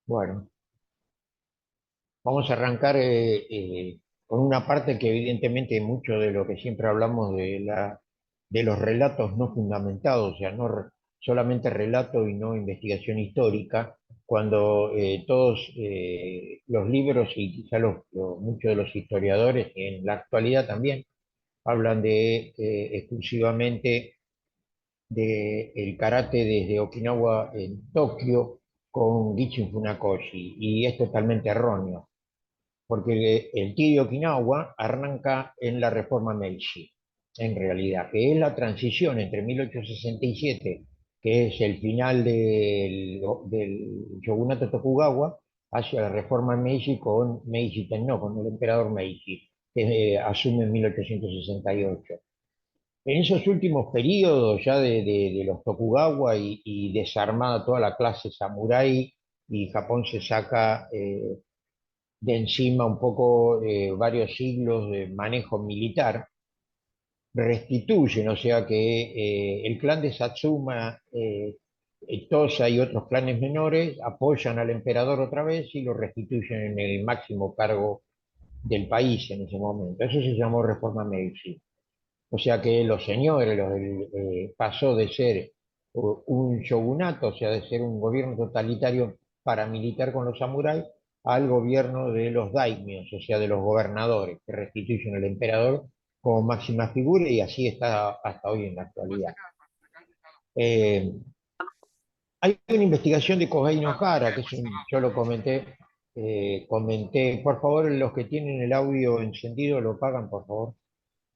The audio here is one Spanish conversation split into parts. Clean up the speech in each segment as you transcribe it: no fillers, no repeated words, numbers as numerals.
Bueno, vamos a arrancar con una parte que evidentemente mucho de lo que siempre hablamos de los relatos no fundamentados, o sea, solamente relato y no investigación histórica, cuando todos los libros y quizá muchos de los historiadores en la actualidad también hablan de exclusivamente del karate desde Okinawa en Tokio con Gichin Funakoshi, y es totalmente erróneo porque el Ki de Okinawa arranca en la Reforma Meiji, en realidad, que es la transición entre 1867, que es el final del shogunato Tokugawa, hacia la Reforma Meiji con Meiji Tenno, con el emperador Meiji, que asume en 1868. En esos últimos periodos ya de los Tokugawa y desarmada toda la clase samurái, y Japón se saca de encima un poco varios siglos de manejo militar, restituyen, o sea que el clan de Satsuma, Tosa y otros clanes menores apoyan al emperador otra vez y lo restituyen en el máximo cargo del país en ese momento. Eso se llamó Reforma Meiji. O sea que los señores, pasó de ser un shogunato, o sea, de ser un gobierno totalitario paramilitar con los samuráis, al gobierno de los daimios, o sea, de los gobernadores, que restituyen al emperador como máxima figura, y así está hasta hoy en la actualidad. Eh, Hay una investigación de Kohei Nohara, yo lo comenté, por favor, los que tienen el audio encendido lo pagan, por favor.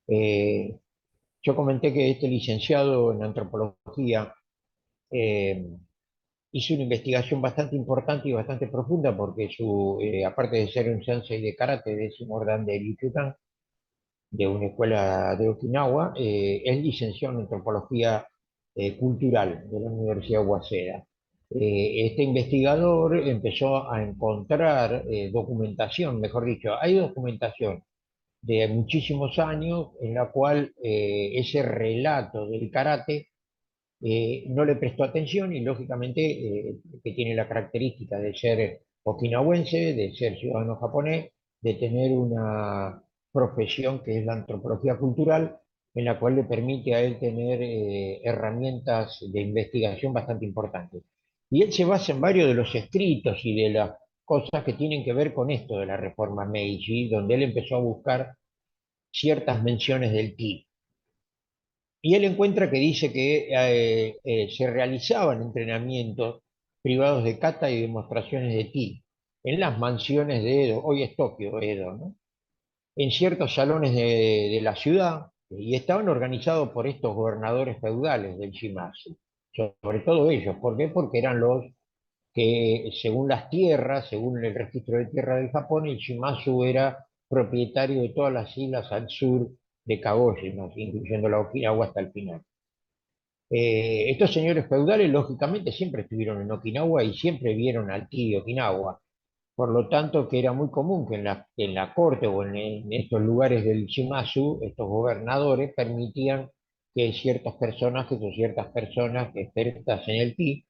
Eh, yo comenté que este licenciado en antropología eh, hizo una investigación bastante importante y bastante profunda porque aparte de ser un sensei de karate de décimo dan de Ryukyukan, de una escuela de Okinawa, es licenciado en antropología cultural de la Universidad Waseda. Este investigador empezó a encontrar documentación, mejor dicho, hay documentación de muchísimos años en la cual ese relato del karate no le prestó atención, y lógicamente que tiene la característica de ser okinawense, de ser ciudadano japonés, de tener una profesión que es la antropología cultural, en la cual le permite a él tener herramientas de investigación bastante importantes. Y él se basa en varios de los escritos y de las cosas que tienen que ver con esto de la reforma Meiji, donde él empezó a buscar ciertas menciones del ki. Y él encuentra que dice que se realizaban entrenamientos privados de kata y demostraciones de ki en las mansiones de Edo, hoy es Tokio, Edo, ¿no? En ciertos salones de la ciudad, y estaban organizados por estos gobernadores feudales del Shimazu, sobre todo ellos. ¿Por qué? Porque eran los que, según las tierras, según el registro de tierra del Japón, el Shimazu era propietario de todas las islas al sur de Kagoshima, incluyendo la Okinawa hasta el final. Estos señores feudales, lógicamente, siempre estuvieron en Okinawa y siempre vieron al ki de Okinawa. Por lo tanto, que era muy común que en la corte o en estos lugares del Shimazu, estos gobernadores permitían que ciertos personajes o ciertas personas expertas en el ki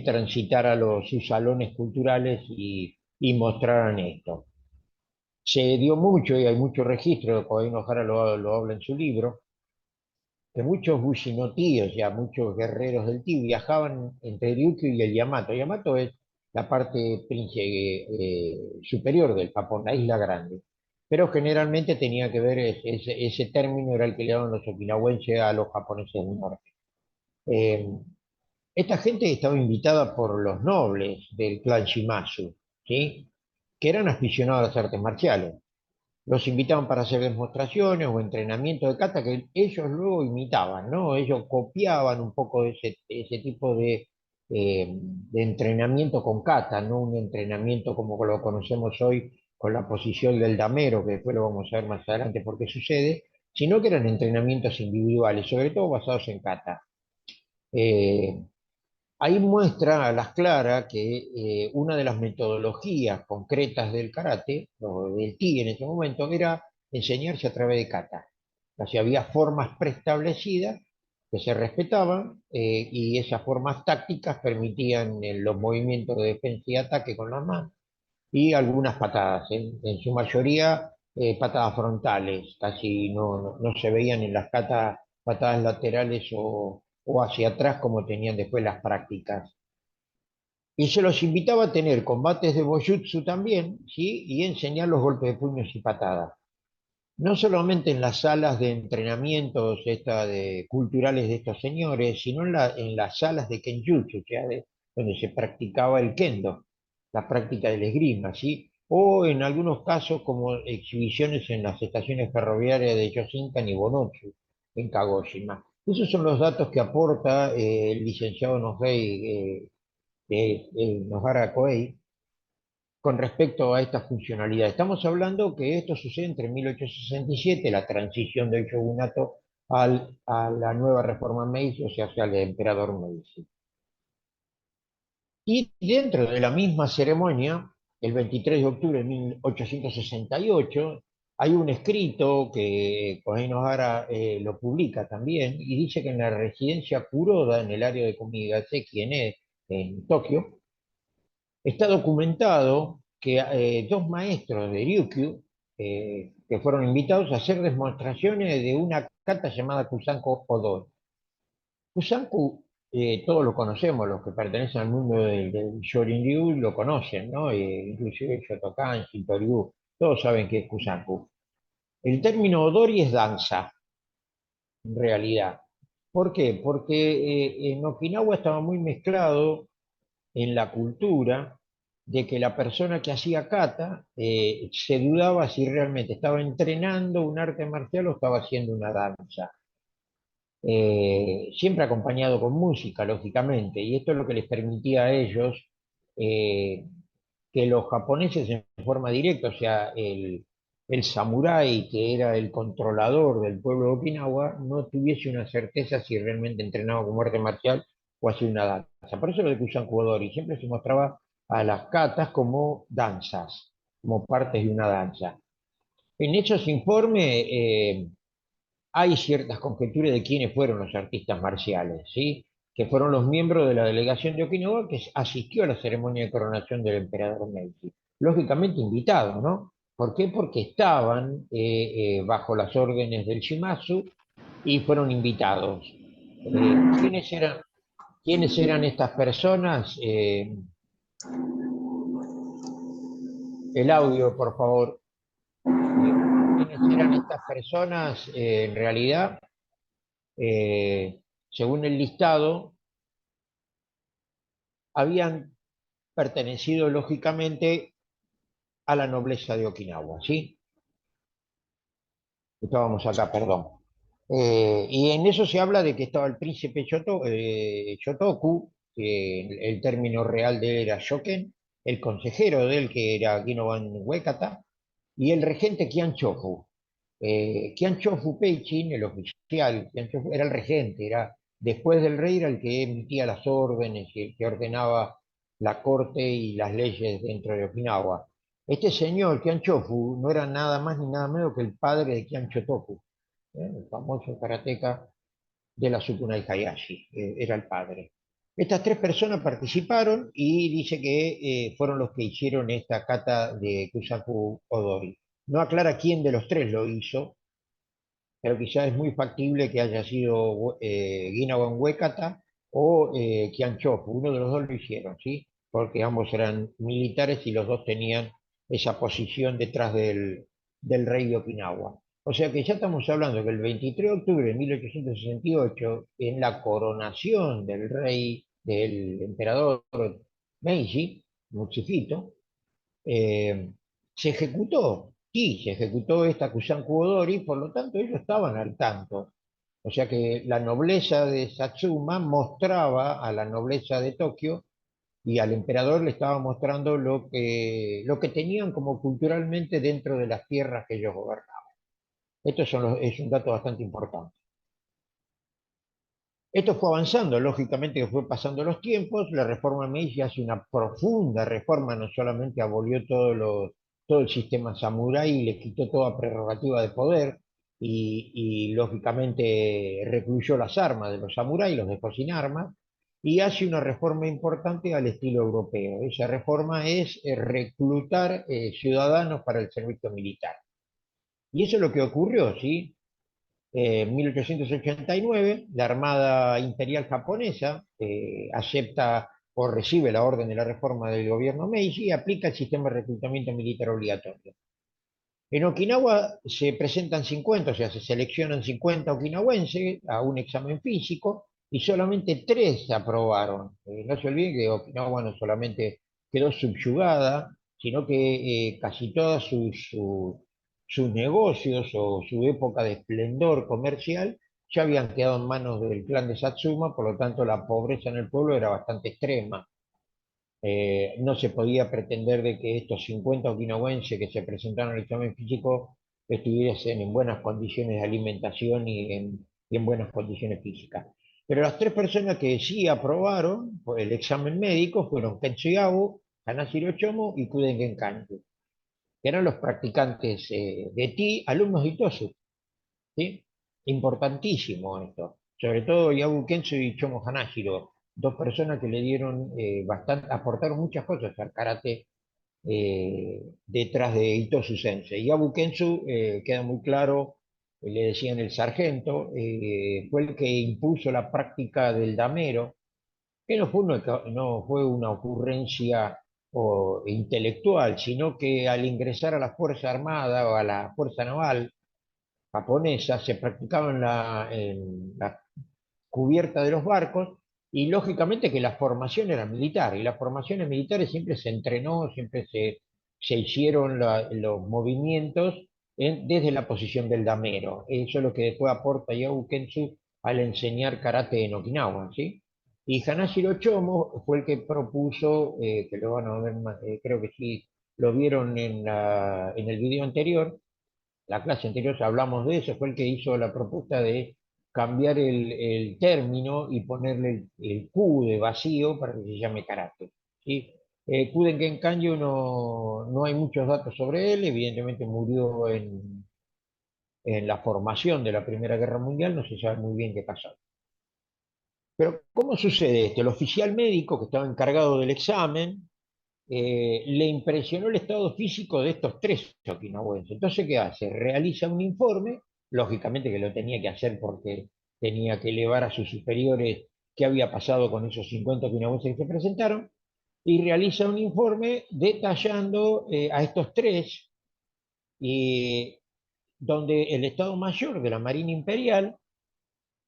transitaran sus salones culturales y mostraran esto. Se dio mucho, y hay mucho registro, Koei Nohara lo habla en su libro, que muchos Bushinoti, o sea, muchos guerreros del Ti, viajaban entre Ryukyu y el Yamato. Yamato es la parte superior del Japón, la isla grande. Pero generalmente tenía que ver, ese término era el que le daban los okinawenses a los japoneses del norte. Eh, Esta gente estaba invitada por los nobles del clan Shimazu, ¿sí? Que eran aficionados a las artes marciales. Los invitaban para hacer demostraciones o entrenamientos de kata que ellos luego imitaban, ¿no? Ellos copiaban un poco ese tipo de entrenamiento con kata, no un entrenamiento como lo conocemos hoy con la posición del damero, que después lo vamos a ver más adelante por qué sucede, sino que eran entrenamientos individuales, sobre todo basados en kata. Eh, Ahí muestra a las claras que una de las metodologías concretas del karate, o del ki en ese momento, era enseñarse a través de kata. O sea, había formas preestablecidas que se respetaban, y esas formas tácticas permitían los movimientos de defensa y ataque con las manos y algunas patadas, en su mayoría patadas frontales, casi no se veían en las patadas laterales o hacia atrás como tenían después las prácticas. Y se los invitaba a tener combates de Bojutsu también, ¿sí? Y enseñar los golpes de puños y patadas. No solamente en las salas de entrenamientos culturales de estos señores, sino en las salas de Kenjutsu, donde se practicaba el kendo, la práctica del esgrima, ¿sí? O en algunos casos como exhibiciones en las estaciones ferroviarias de Yosinkan y Bonotsu, en Kagoshima. Esos son los datos que aporta el licenciado Nohara Koei con respecto a esta funcionalidad. Estamos hablando que esto sucede entre 1867, la transición del shogunato a la nueva reforma Meiji, o sea, hacia el emperador Meiji. Y dentro de la misma ceremonia, el 23 de octubre de 1868, hay un escrito que Kohei Nohara lo publica también, y dice que en la residencia Kuroda, en el área de Kumigaseki, en Tokio, está documentado que dos maestros de Ryukyu, que fueron invitados a hacer demostraciones de una kata llamada Kusanko Odori. Kusanku, todos lo conocemos, los que pertenecen al mundo del Shorin-ryu lo conocen, ¿no? Inclusive Shotokan, Shinto-ryu, todos saben que es Kusanku. El término Odori es danza, en realidad. ¿Por qué? Porque en Okinawa estaba muy mezclado en la cultura de que la persona que hacía kata se dudaba si realmente estaba entrenando un arte marcial o estaba haciendo una danza. Siempre acompañado con música, lógicamente, y esto es lo que les permitía a ellos eh, que los japoneses en forma directa, o sea, el samurái que era el controlador del pueblo de Okinawa, no tuviese una certeza si realmente entrenaba como arte marcial o hacía una danza. Por eso lo de Kusan Kuodori siempre se mostraba a las katas como danzas, como partes de una danza. En esos informes hay ciertas conjeturas de quiénes fueron los artistas marciales, ¿sí? Que fueron los miembros de la delegación de Okinawa que asistió a la ceremonia de coronación del emperador Meiji. Lógicamente invitados, ¿no? ¿Por qué? Porque estaban bajo las órdenes del Shimazu y fueron invitados. ¿Quiénes eran estas personas? El audio, por favor. ¿Quiénes eran estas personas? En realidad, eh, según el listado, habían pertenecido lógicamente a la nobleza de Okinawa, ¿sí? Estábamos acá, perdón. Y en eso se habla de que estaba el príncipe Shotoku, que el término real de él era Shoken, el consejero de él, que era Ginoban Uekata, y el regente Qian Shofu. Qian Shofu Peichin, el oficial, Qian Shofu, era el regente, era después del rey, era el que emitía las órdenes y el que ordenaba la corte y las leyes dentro de Okinawa. Este señor, Qian Shofu, no era nada más ni nada menos que el padre de Qian Shotoku, el famoso karateca de la Sukunai Hayashi, era el padre. Estas tres personas participaron y dice que fueron los que hicieron esta kata de Kusaku Odori. No aclara quién de los tres lo hizo, pero quizás es muy factible que haya sido Ginawan Uekata o Qian Chofu. Uno de los dos lo hicieron, ¿sí? Porque ambos eran militares y los dos tenían esa posición detrás del rey de Okinawa. O sea que ya estamos hablando que el 23 de octubre de 1868, en la coronación del rey, del emperador Meiji, Mutsufito, eh, se ejecutó, sí, se ejecutó esta Kusan Kuodori, por lo tanto ellos estaban al tanto. O sea que la nobleza de Satsuma mostraba a la nobleza de Tokio y al emperador le estaba mostrando lo que tenían como culturalmente dentro de las tierras que ellos gobernaban. Es un dato bastante importante. Esto fue avanzando, lógicamente que fue pasando los tiempos, la reforma Meiji hace una profunda reforma, no solamente abolió todo el sistema samurái y le quitó toda prerrogativa de poder, lógicamente recluyó las armas de los samuráis, los dejó sin armas, y hace una reforma importante al estilo europeo. Esa reforma es reclutar ciudadanos para el servicio militar. Y eso es lo que ocurrió, ¿sí? En 1889, la Armada Imperial Japonesa acepta o recibe la orden de la reforma del gobierno Meiji y aplica el sistema de reclutamiento militar obligatorio. En Okinawa se presentan 50, o sea, se seleccionan 50 okinawenses a un examen físico y solamente 3 se aprobaron. No se olviden que Okinawa no solamente quedó subyugada, sino que casi todos sus negocios o su época de esplendor comercial ya habían quedado en manos del clan de Satsuma, por lo tanto la pobreza en el pueblo era bastante extrema. No se podía pretender de que estos 50 okinawenses que se presentaron al examen físico estuviesen en buenas condiciones de alimentación y en buenas condiciones físicas. Pero las 3 personas que sí aprobaron por el examen médico fueron Kenzo Yabo, Hanashiro Chomo y Kuden Kanyu, que eran los practicantes de Ti, alumnos de Itosu, ¿sí? Importantísimo esto. Sobre todo Yabu Kenzo y Chomo Hanashiro, 2 personas que le dieron bastante, aportaron muchas cosas al karate detrás de Itosu Sensei. Yabu Kenzo, queda muy claro, le decían el sargento, fue el que impuso la práctica del damero, que no fue una ocurrencia intelectual, sino que al ingresar a la Fuerza Armada o a la Fuerza Naval japonesa se practicaba en la cubierta de los barcos, y lógicamente que la formación era militar, y las formaciones militares siempre se entrenó, siempre se hicieron los movimientos desde la posición del damero. Eso es lo que después aporta Yao Kensu al enseñar karate en Okinawa, ¿sí? Y Hanashiro Chomo fue el que propuso, que lo van a ver más, creo que sí, lo vieron en el video anterior, la clase anterior hablamos de eso, fue el que hizo la propuesta de cambiar el término y ponerle el Q de vacío para que se llame karate, ¿sí? Kuden Kanyu no hay muchos datos sobre él, evidentemente murió en la formación de la Primera Guerra Mundial, no se sabe muy bien qué pasó. Pero ¿cómo sucede esto? El oficial médico que estaba encargado del examen le impresionó el estado físico de estos 3 okinawenses. Entonces, ¿qué hace? Realiza un informe, lógicamente que lo tenía que hacer porque tenía que elevar a sus superiores qué había pasado con esos 50 okinawenses que se presentaron, y realiza un informe detallando a estos 3, y donde el Estado Mayor de la Marina Imperial,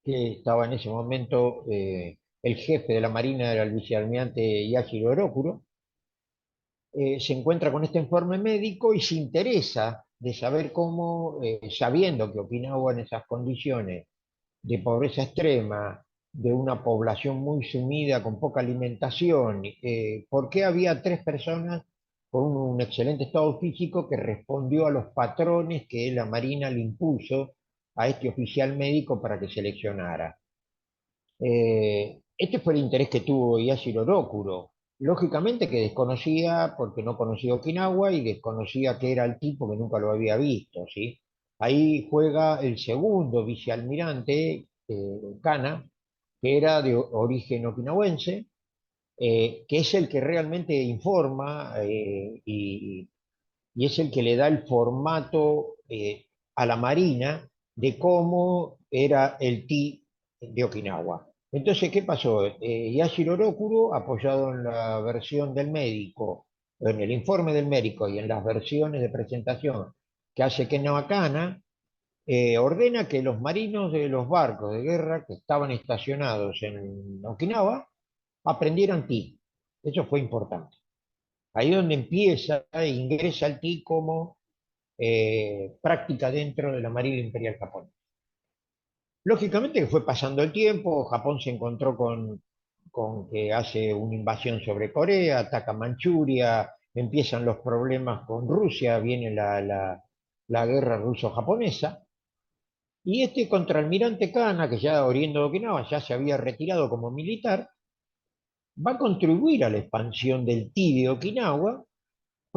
que estaba en ese momento, el jefe de la Marina era el vicealmirante Yashiro Orokuro, se encuentra con este informe médico y se interesa de saber cómo, sabiendo que Okinawa en esas condiciones de pobreza extrema, de una población muy sumida, con poca alimentación, ¿por qué había 3 personas con un excelente estado físico que respondió a los patrones que la Marina le impuso a este oficial médico para que seleccionara? Este fue el interés que tuvo Yashiro Rokuro. Lógicamente que desconocía, porque no conocía Okinawa y desconocía que era el tipo que nunca lo había visto, ¿sí? Ahí juega el segundo vicealmirante, Kana, que era de origen okinawense, que es el que realmente informa, y es el que le da el formato a la Marina de cómo era el ti de Okinawa. Entonces, ¿qué pasó? Yashiro Rokuro, apoyado en la versión del médico, en el informe del médico y en las versiones de presentación que hace Ken Nakana, ordena que los marinos de los barcos de guerra que estaban estacionados en Okinawa aprendieran ti. Eso fue importante. Ahí es donde empieza e ingresa el ti como práctica dentro de la Marina Imperial japonesa. Lógicamente que fue pasando el tiempo, Japón se encontró con que hace una invasión sobre Corea, ataca Manchuria, empiezan los problemas con Rusia, viene la guerra ruso-japonesa, y este contraalmirante Kana, que ya oriendo de Okinawa ya se había retirado como militar, va a contribuir a la expansión del Ti de Okinawa,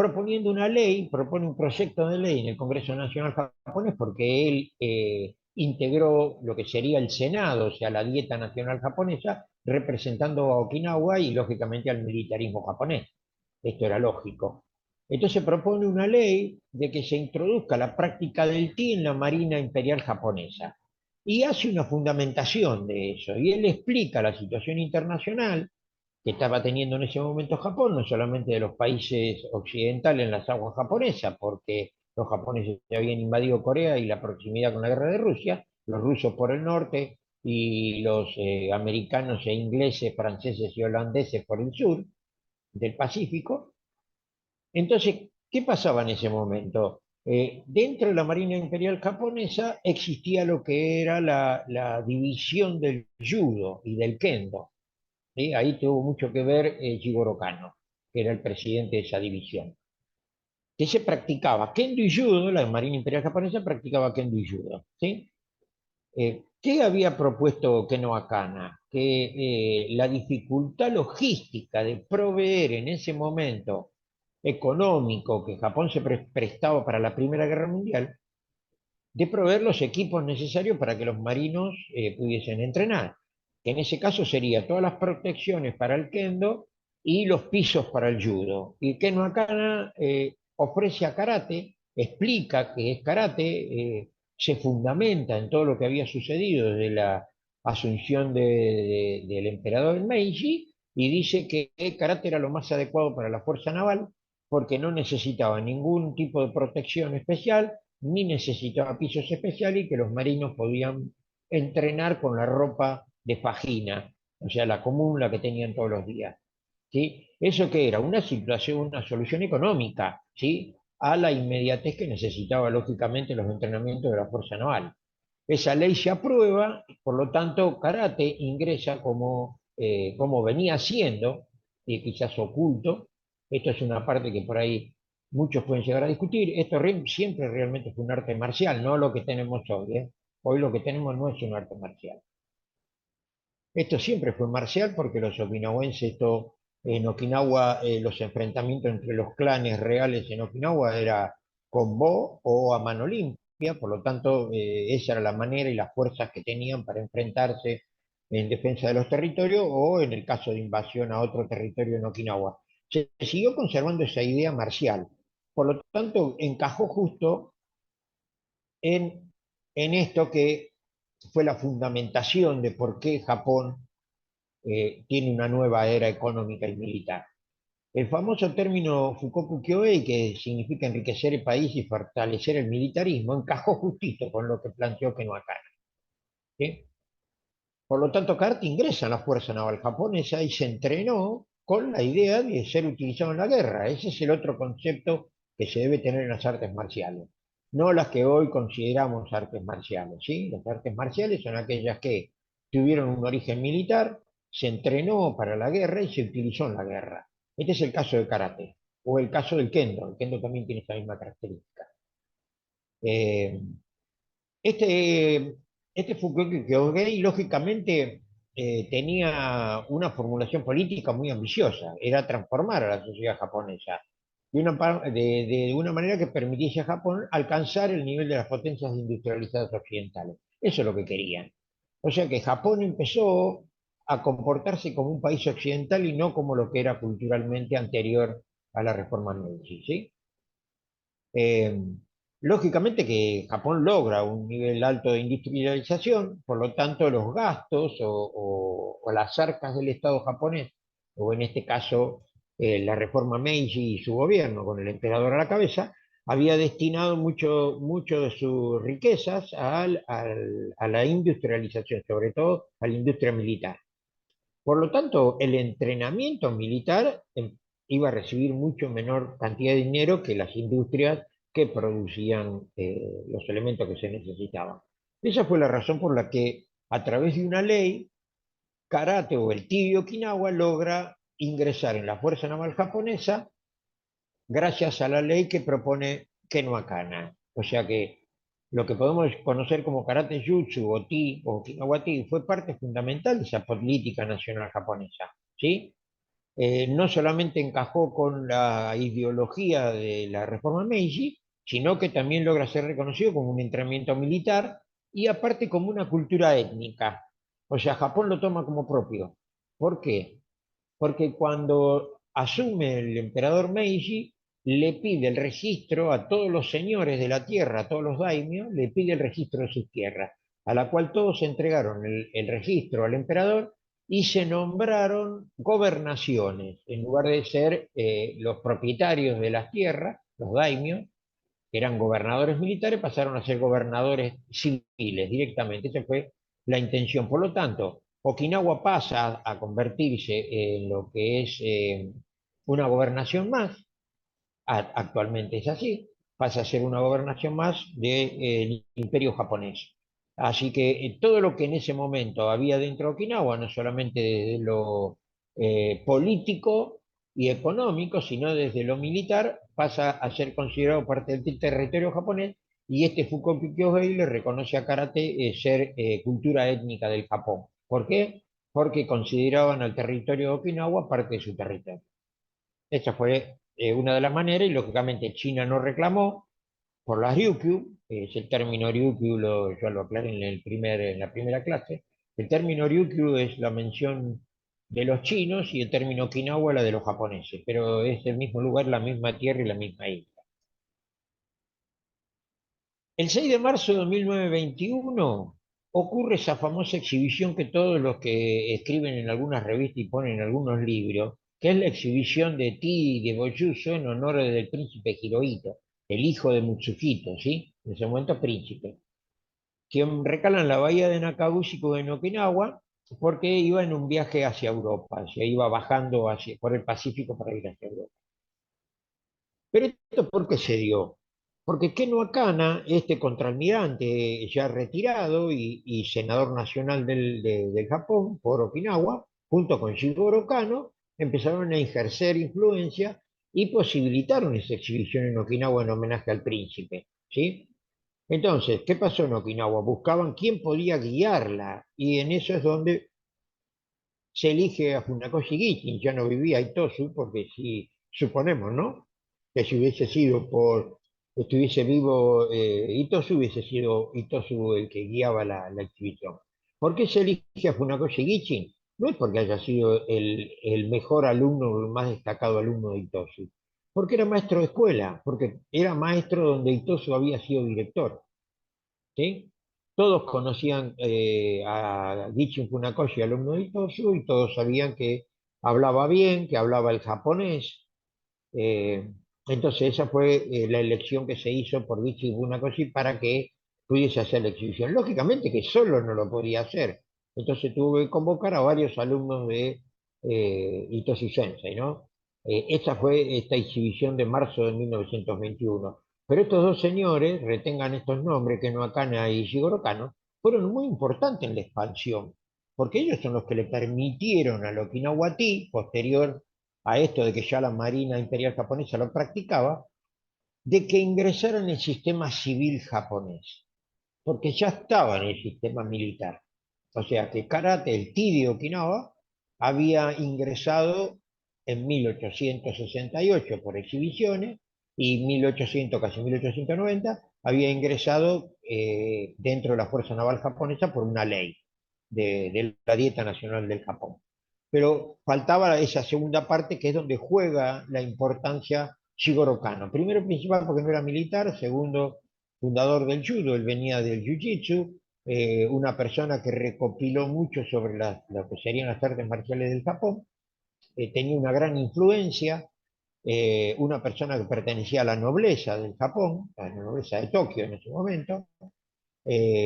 proponiendo una ley, propone un proyecto de ley en el Congreso Nacional japonés porque él integró lo que sería el Senado, o sea, la dieta nacional japonesa, representando a Okinawa y lógicamente al militarismo japonés. Esto era lógico. Entonces propone una ley de que se introduzca la práctica del ti en la Marina Imperial japonesa. Y hace una fundamentación de eso. Y él explica la situación internacional que estaba teniendo en ese momento Japón, no solamente de los países occidentales en las aguas japonesas, porque los japoneses ya habían invadido Corea y la proximidad con la guerra de Rusia, los rusos por el norte y los americanos e ingleses, franceses y holandeses por el sur del Pacífico. Entonces, ¿qué pasaba en ese momento? Dentro de la Marina Imperial japonesa existía lo que era la división del judo y del kendo. ¿Sí? Ahí tuvo mucho que ver Jigoro Kano, que era el presidente de esa división. Que se practicaba kendo y judo, la Marina Imperial japonesa practicaba kendo y judo. ¿Sí? ¿Qué había propuesto Keno Akana? Que la dificultad logística de proveer en ese momento económico que Japón se prestaba para la Primera Guerra Mundial, de proveer los equipos necesarios para que los marinos pudiesen entrenar, que en ese caso sería todas las protecciones para el kendo y los pisos para el judo. Y Keno Akana ofrece a karate, explica que es karate, se fundamenta en todo lo que había sucedido desde la asunción del emperador Meiji y dice que el karate era lo más adecuado para la fuerza naval porque no necesitaba ningún tipo de protección especial ni necesitaba pisos especiales y que los marinos podían entrenar con la ropa de fajina, o sea, la común, la que tenían todos los días. ¿Sí? ¿Eso qué era? Una situación, una solución económica, ¿sí? A la inmediatez que necesitaba, lógicamente, los entrenamientos de la Fuerza Naval. Esa ley se aprueba, por lo tanto, karate ingresa como venía siendo, y quizás oculto. Esto es una parte que por ahí muchos pueden llegar a discutir. Esto siempre realmente fue un arte marcial, no lo que tenemos hoy. ¿Eh? Hoy lo que tenemos no es un arte marcial. Esto siempre fue marcial porque los okinawenses, en Okinawa, los enfrentamientos entre los clanes reales en Okinawa era con bo o a mano limpia, por lo tanto, esa era la manera y las fuerzas que tenían para enfrentarse en defensa de los territorios o en el caso de invasión a otro territorio en Okinawa. Se siguió conservando esa idea marcial, por lo tanto, encajó justo en esto que fue la fundamentación de por qué Japón tiene una nueva era económica y militar. El famoso término Fukoku Kyoei, que significa enriquecer el país y fortalecer el militarismo, encajó justito con lo que planteó Keno Akana. ¿Sí? Por lo tanto, Karate ingresa en la Fuerza Naval Japonesa y se entrenó con la idea de ser utilizado en la guerra. Ese es el otro concepto que se debe tener en las artes marciales. No las que hoy consideramos artes marciales. ¿Sí? Las artes marciales son aquellas que tuvieron un origen militar, se entrenó para la guerra y se utilizó en la guerra. Este es el caso del karate. O el caso del kendo. El kendo también tiene esta misma característica. Eh, este, este Fukuyama Kyohei, lógicamente, tenía una formulación política muy ambiciosa, era transformar a la sociedad japonesa de una manera que permitiese a Japón alcanzar el nivel de las potencias industrializadas occidentales. Eso es lo que querían. O sea que Japón empezó a comportarse como un país occidental y no como lo que era culturalmente anterior a la reforma Meiji, ¿sí? Eh, Lógicamente que Japón logra un nivel alto de industrialización, por lo tanto los gastos o las arcas del Estado japonés, o en este caso la reforma Meiji y su gobierno con el emperador a la cabeza, había destinado mucho de sus riquezas a la industrialización, sobre todo a la industria militar. Por lo tanto, el entrenamiento militar iba a recibir mucho menor cantidad de dinero que las industrias que producían los elementos que se necesitaban. Esa fue la razón por la que, a través de una ley, Karate o el Tibio Okinawa logra ingresar en la Fuerza Naval Japonesa gracias a la ley que propone Keno Akana. O sea que lo que podemos conocer como Karate Jutsu o Ti o Okinawa Ti fue parte fundamental de esa política nacional japonesa. ¿Sí? no solamente encajó con la ideología de la reforma Meiji, sino que también logra ser reconocido como un entrenamiento militar y aparte como una cultura étnica. O sea, Japón lo toma como propio. ¿Por qué? Porque cuando asume el emperador Meiji, le pide el registro a todos los señores de la tierra, a todos los daimios, le pide el registro de sus tierras, a la cual todos entregaron el registro al emperador y se nombraron gobernaciones, en lugar de ser los propietarios de las tierras, los daimios, que eran gobernadores militares, pasaron a ser gobernadores civiles directamente. Esa fue la intención. Por lo tanto, Okinawa pasa a convertirse en lo que es una gobernación más, actualmente es así, pasa a ser una gobernación más del imperio japonés. Así que todo lo que en ese momento había dentro de Okinawa, no solamente desde lo político y económico, sino desde lo militar, pasa a ser considerado parte del territorio japonés y este Fukoku Kyohei le reconoce a Karate ser cultura étnica del Japón. ¿Por qué? Porque consideraban al territorio de Okinawa parte de su territorio. Esa fue una de las maneras y lógicamente China no reclamó por las Ryukyu, es el término Ryukyu, yo lo aclaré en la primera clase, el término Ryukyu es la mención de los chinos y el término Okinawa la de los japoneses, pero es el mismo lugar, la misma tierra y la misma isla. El 6 de marzo de 1921 ocurre esa famosa exhibición que todos los que escriben en algunas revistas y ponen en algunos libros, que es la exhibición de Ti de Boyuso en honor del príncipe Hirohito, el hijo de Mutsuhito, ¿sí? En ese momento príncipe, quien recala en la bahía de Nakagushiko en Okinawa porque iba en un viaje hacia Europa, se iba bajando por el Pacífico para ir hacia Europa. Pero esto, ¿por qué se dio? Porque Ken Wakana, este contraalmirante ya retirado y senador nacional del Japón por Okinawa, junto con Shigoro Kano, empezaron a ejercer influencia y posibilitaron esa exhibición en Okinawa en homenaje al príncipe, ¿sí? Entonces, ¿qué pasó en Okinawa? Buscaban quién podía guiarla y en eso es donde se elige a Funakoshi Gichin, ya no vivía Itosu, porque si suponemos, ¿no? Que si hubiese sido estuviese vivo Itosu, hubiese sido Itosu el que guiaba la exhibición. ¿Por qué se elige a Funakoshi Gichin? No es porque haya sido el mejor alumno o el más destacado alumno de Itosu, porque era maestro de escuela, porque era maestro donde Itosu había sido director. ¿Sí? Todos conocían a Gichin Funakoshi, alumno de Itosu, y todos sabían que hablaba bien, que hablaba el japonés. eh, entonces esa fue la elección que se hizo por Gichin Funakoshi para que pudiese hacer la exhibición. Lógicamente que solo no lo podía hacer. Entonces tuvo que convocar a varios alumnos de Itoshi Sensei, ¿no? Esta fue esta exhibición de marzo de 1921. Pero estos dos señores, retengan estos nombres, Ken Wakana y Shigoro Kano, fueron muy importantes en la expansión, porque ellos son los que le permitieron al Okinawa Tea, posterior a esto de que ya la Marina Imperial Japonesa lo practicaba, de que ingresara en el sistema civil japonés, porque ya estaba en el sistema militar. O sea que Karate, el Tea de Okinawa, había ingresado en 1868 por exhibiciones y 1800, casi 1890, había ingresado dentro de la Fuerza Naval Japonesa por una ley de la Dieta Nacional del Japón. Pero faltaba esa segunda parte que es donde juega la importancia Shigoro Kano. Primero principal porque no era militar, segundo fundador del judo, él venía del jiu-jitsu, una persona que recopiló mucho sobre lo que serían las artes marciales del Japón, tenía una gran influencia, una persona que pertenecía a la nobleza del Japón, a la nobleza de Tokio en ese momento,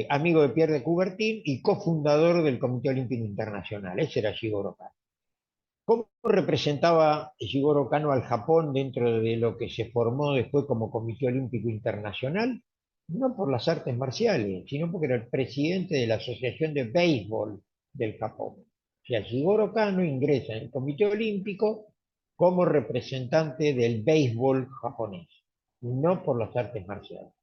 amigo de Pierre de Coubertin y cofundador del Comité Olímpico Internacional. Ese era Shigoro Kano. ¿Cómo representaba Shigoro Kano al Japón dentro de lo que se formó después como Comité Olímpico Internacional? No por las artes marciales, sino porque era el presidente de la Asociación de Béisbol del Japón. O sea, Shigoro Kano ingresa en el Comité Olímpico como representante del béisbol japonés, no por las artes marciales,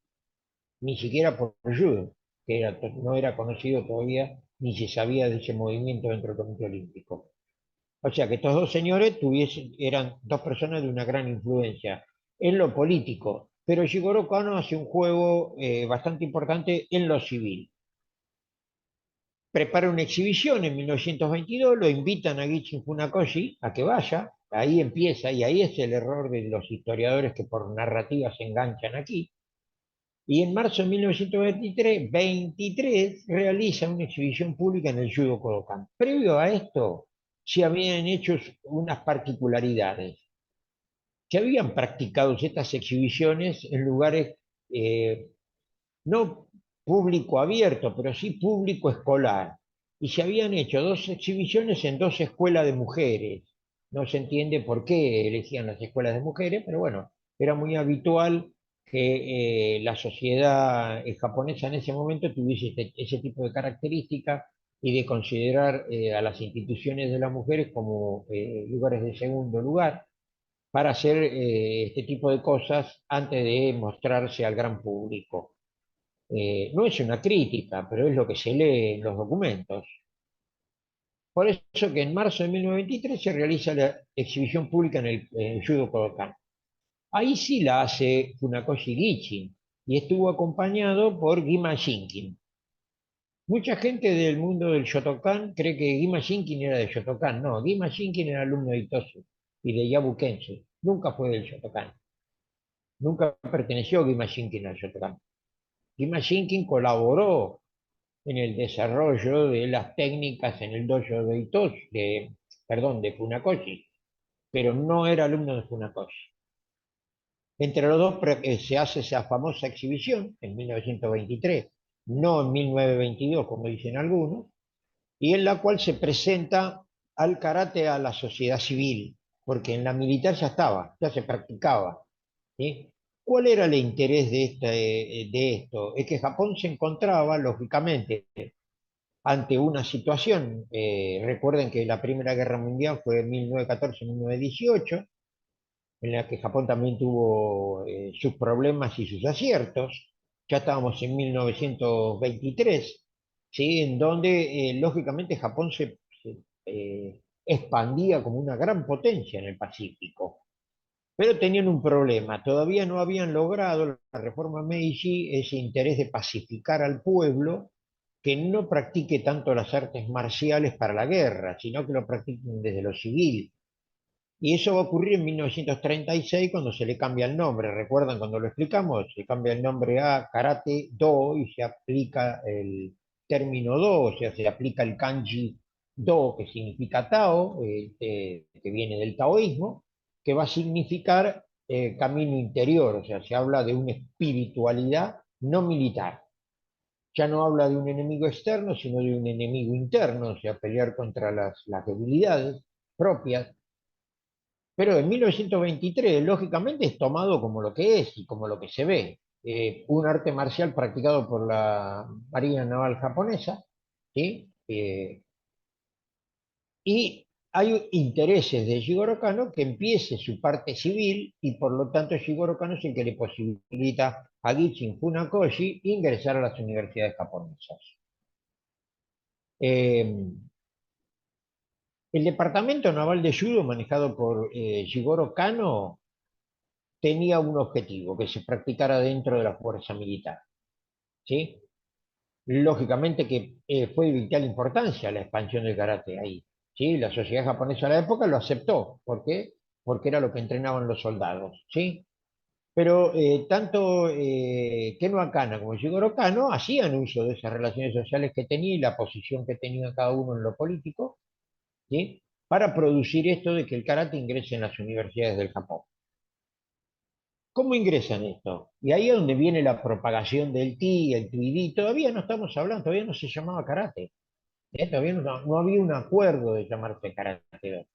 ni siquiera por el judo, que no era conocido todavía, ni se sabía de ese movimiento dentro del Comité Olímpico. O sea que estos dos señores eran dos personas de una gran influencia en lo político, pero Jigoro Kano hace un juego bastante importante en lo civil. Prepara una exhibición en 1922, lo invitan a Gichin Funakoshi a que vaya, ahí empieza, y ahí es el error de los historiadores que por narrativa se enganchan aquí. Y en marzo de 1923 realiza una exhibición pública en el Judo Kodokan. Previo a esto, se habían hecho unas particularidades. Se habían practicado estas exhibiciones en lugares eh, no público abierto, pero sí público escolar. Y se habían hecho dos exhibiciones en dos escuelas de mujeres. No se entiende por qué elegían las escuelas de mujeres, pero bueno, era muy habitual que la sociedad japonesa en ese momento tuviese ese tipo de características y de considerar a las instituciones de las mujeres como lugares de segundo lugar para hacer este tipo de cosas antes de mostrarse al gran público. No es una crítica, pero es lo que se lee en los documentos. Por eso que en marzo de 1923 se realiza la exhibición pública en el Judo Kodokan. Ahí sí la hace Funakoshi Gichin y estuvo acompañado por Gima Shinkin. Mucha gente del mundo del Shotokan cree que Gima Shinkin era de Shotokan. No, Gima Shinkin era alumno de Itosu y de Yabu Kensu. Nunca fue del Shotokan. Nunca perteneció Gima Shinkin al Shotokan. Gima Shinkin colaboró en el desarrollo de las técnicas en el dojo de Itosu, perdón, de Funakoshi, pero no era alumno de Funakoshi. Entre los dos se hace esa famosa exhibición en 1923, no en 1922 como dicen algunos, y en la cual se presenta al karate a la sociedad civil, porque en la militar ya estaba, ya se practicaba. ¿Sí? ¿Cuál era el interés de esto? Es que Japón se encontraba, lógicamente, ante una situación. Recuerden que la Primera Guerra Mundial fue en 1914-1918, en la que Japón también tuvo sus problemas y sus aciertos. Ya estábamos en 1923, ¿sí? En donde lógicamente Japón se expandía como una gran potencia en el Pacífico. Pero tenían un problema, todavía no habían logrado la reforma Meiji ese interés de pacificar al pueblo que no practique tanto las artes marciales para la guerra, sino que lo practiquen desde lo civil. Y eso va a ocurrir en 1936 cuando se le cambia el nombre. ¿Recuerdan cuando lo explicamos? Se cambia el nombre a Karate Do y se aplica el término Do, o sea, se aplica el kanji Do, que significa Tao, que viene del taoísmo, que va a significar camino interior, o sea, se habla de una espiritualidad no militar. Ya no habla de un enemigo externo, sino de un enemigo interno, o sea, pelear contra las debilidades propias, pero en 1923, lógicamente, es tomado como lo que es y como lo que se ve. Un arte marcial practicado por la Marina Naval japonesa, ¿sí? Y hay intereses de Jigoro Kano que empiece su parte civil y por lo tanto Jigoro Kano es el que le posibilita a Gichin Funakoshi ingresar a las universidades japonesas. Eh, el departamento naval de judo manejado por Jigoro Kano tenía un objetivo, que se practicara dentro de la fuerza militar, ¿sí? Lógicamente que fue de vital importancia la expansión del karate ahí, ¿sí? La sociedad japonesa de la época lo aceptó, ¿por qué? Porque era lo que entrenaban los soldados, ¿sí? Pero tanto Keno Akana como Jigoro Kano hacían uso de esas relaciones sociales que tenía y la posición que tenía cada uno en lo político, ¿sí? Para producir esto de que el karate ingrese en las universidades del Japón. ¿Cómo ingresan esto? Y ahí es donde viene la propagación del ti, el tuidí. Todavía no estamos hablando, todavía no se llamaba karate. Todavía no había un acuerdo de llamarse karate.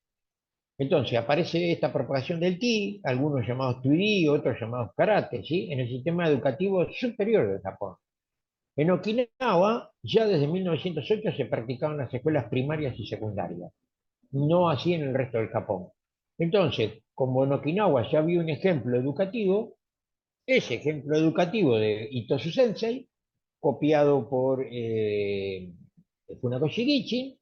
Entonces aparece esta propagación del ti, algunos llamados tuidí, otros llamados karate, ¿sí? En el sistema educativo superior de Japón. En Okinawa, ya desde 1908 se practicaban las escuelas primarias y secundarias, no así en el resto del Japón. Entonces, como en Okinawa ya había un ejemplo educativo, ese ejemplo educativo de Itosu Sensei, copiado por Funakoshi Gichin,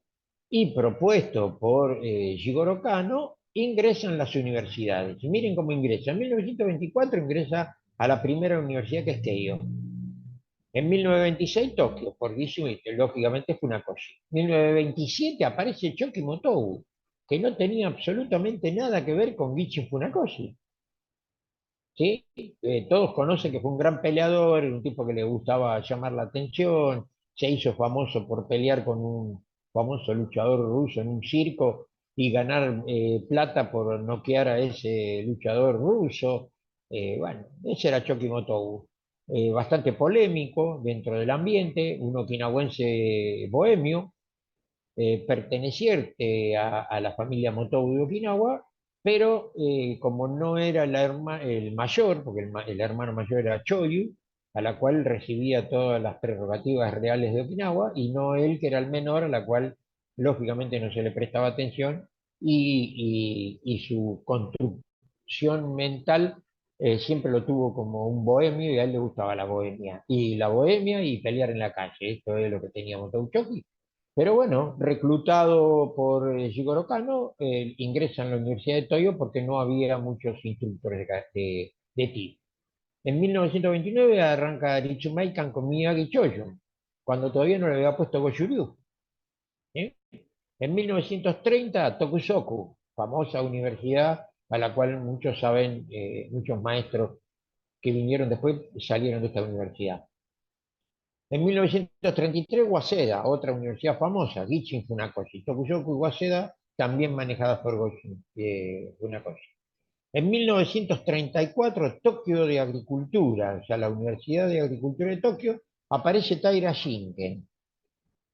y propuesto por Jigoro Kano, ingresa en las universidades. Y miren cómo ingresa. En 1924 ingresa a la primera universidad que es Keio. En 1926 Tokio, por Gishi, lógicamente Funakoshi. En 1927 aparece Choki Motobu, que no tenía absolutamente nada que ver con Gichi Funakoshi. ¿Sí? Todos conocen que fue un gran peleador, un tipo que le gustaba llamar la atención, se hizo famoso por pelear con un famoso luchador ruso en un circo y ganar plata por noquear a ese luchador ruso. Bueno, ese era Choki Motobu. Bastante polémico dentro del ambiente, un okinawense bohemio, perteneciente a la familia Motobu de Okinawa, pero como no era el mayor, porque el hermano mayor era Choyu, a la cual recibía todas las prerrogativas reales de Okinawa, y no él, que era el menor, a la cual lógicamente no se le prestaba atención, y su construcción mental siempre lo tuvo como un bohemio, y a él le gustaba la bohemia y pelear en la calle. Esto es lo que tenía Motobu Choki. Pero bueno, reclutado por Jigoro Kano, ingresa en la Universidad de Toyo porque no había muchos instructores de tiro. En 1929 arranca Ritsumeikan con Miyagi Choyo, cuando todavía no le había puesto Goju-ryu. ¿Eh? En 1930, Tokusoku, famosa universidad a la cual muchos saben, muchos maestros que vinieron después salieron de esta universidad. En 1933, Waseda, otra universidad famosa, Gichin Funakoshi. Tokuyoku y Waseda, también manejadas por Funakoshi. En 1934, Tokio de Agricultura, o sea, la Universidad de Agricultura de Tokio, aparece Taira Shinken,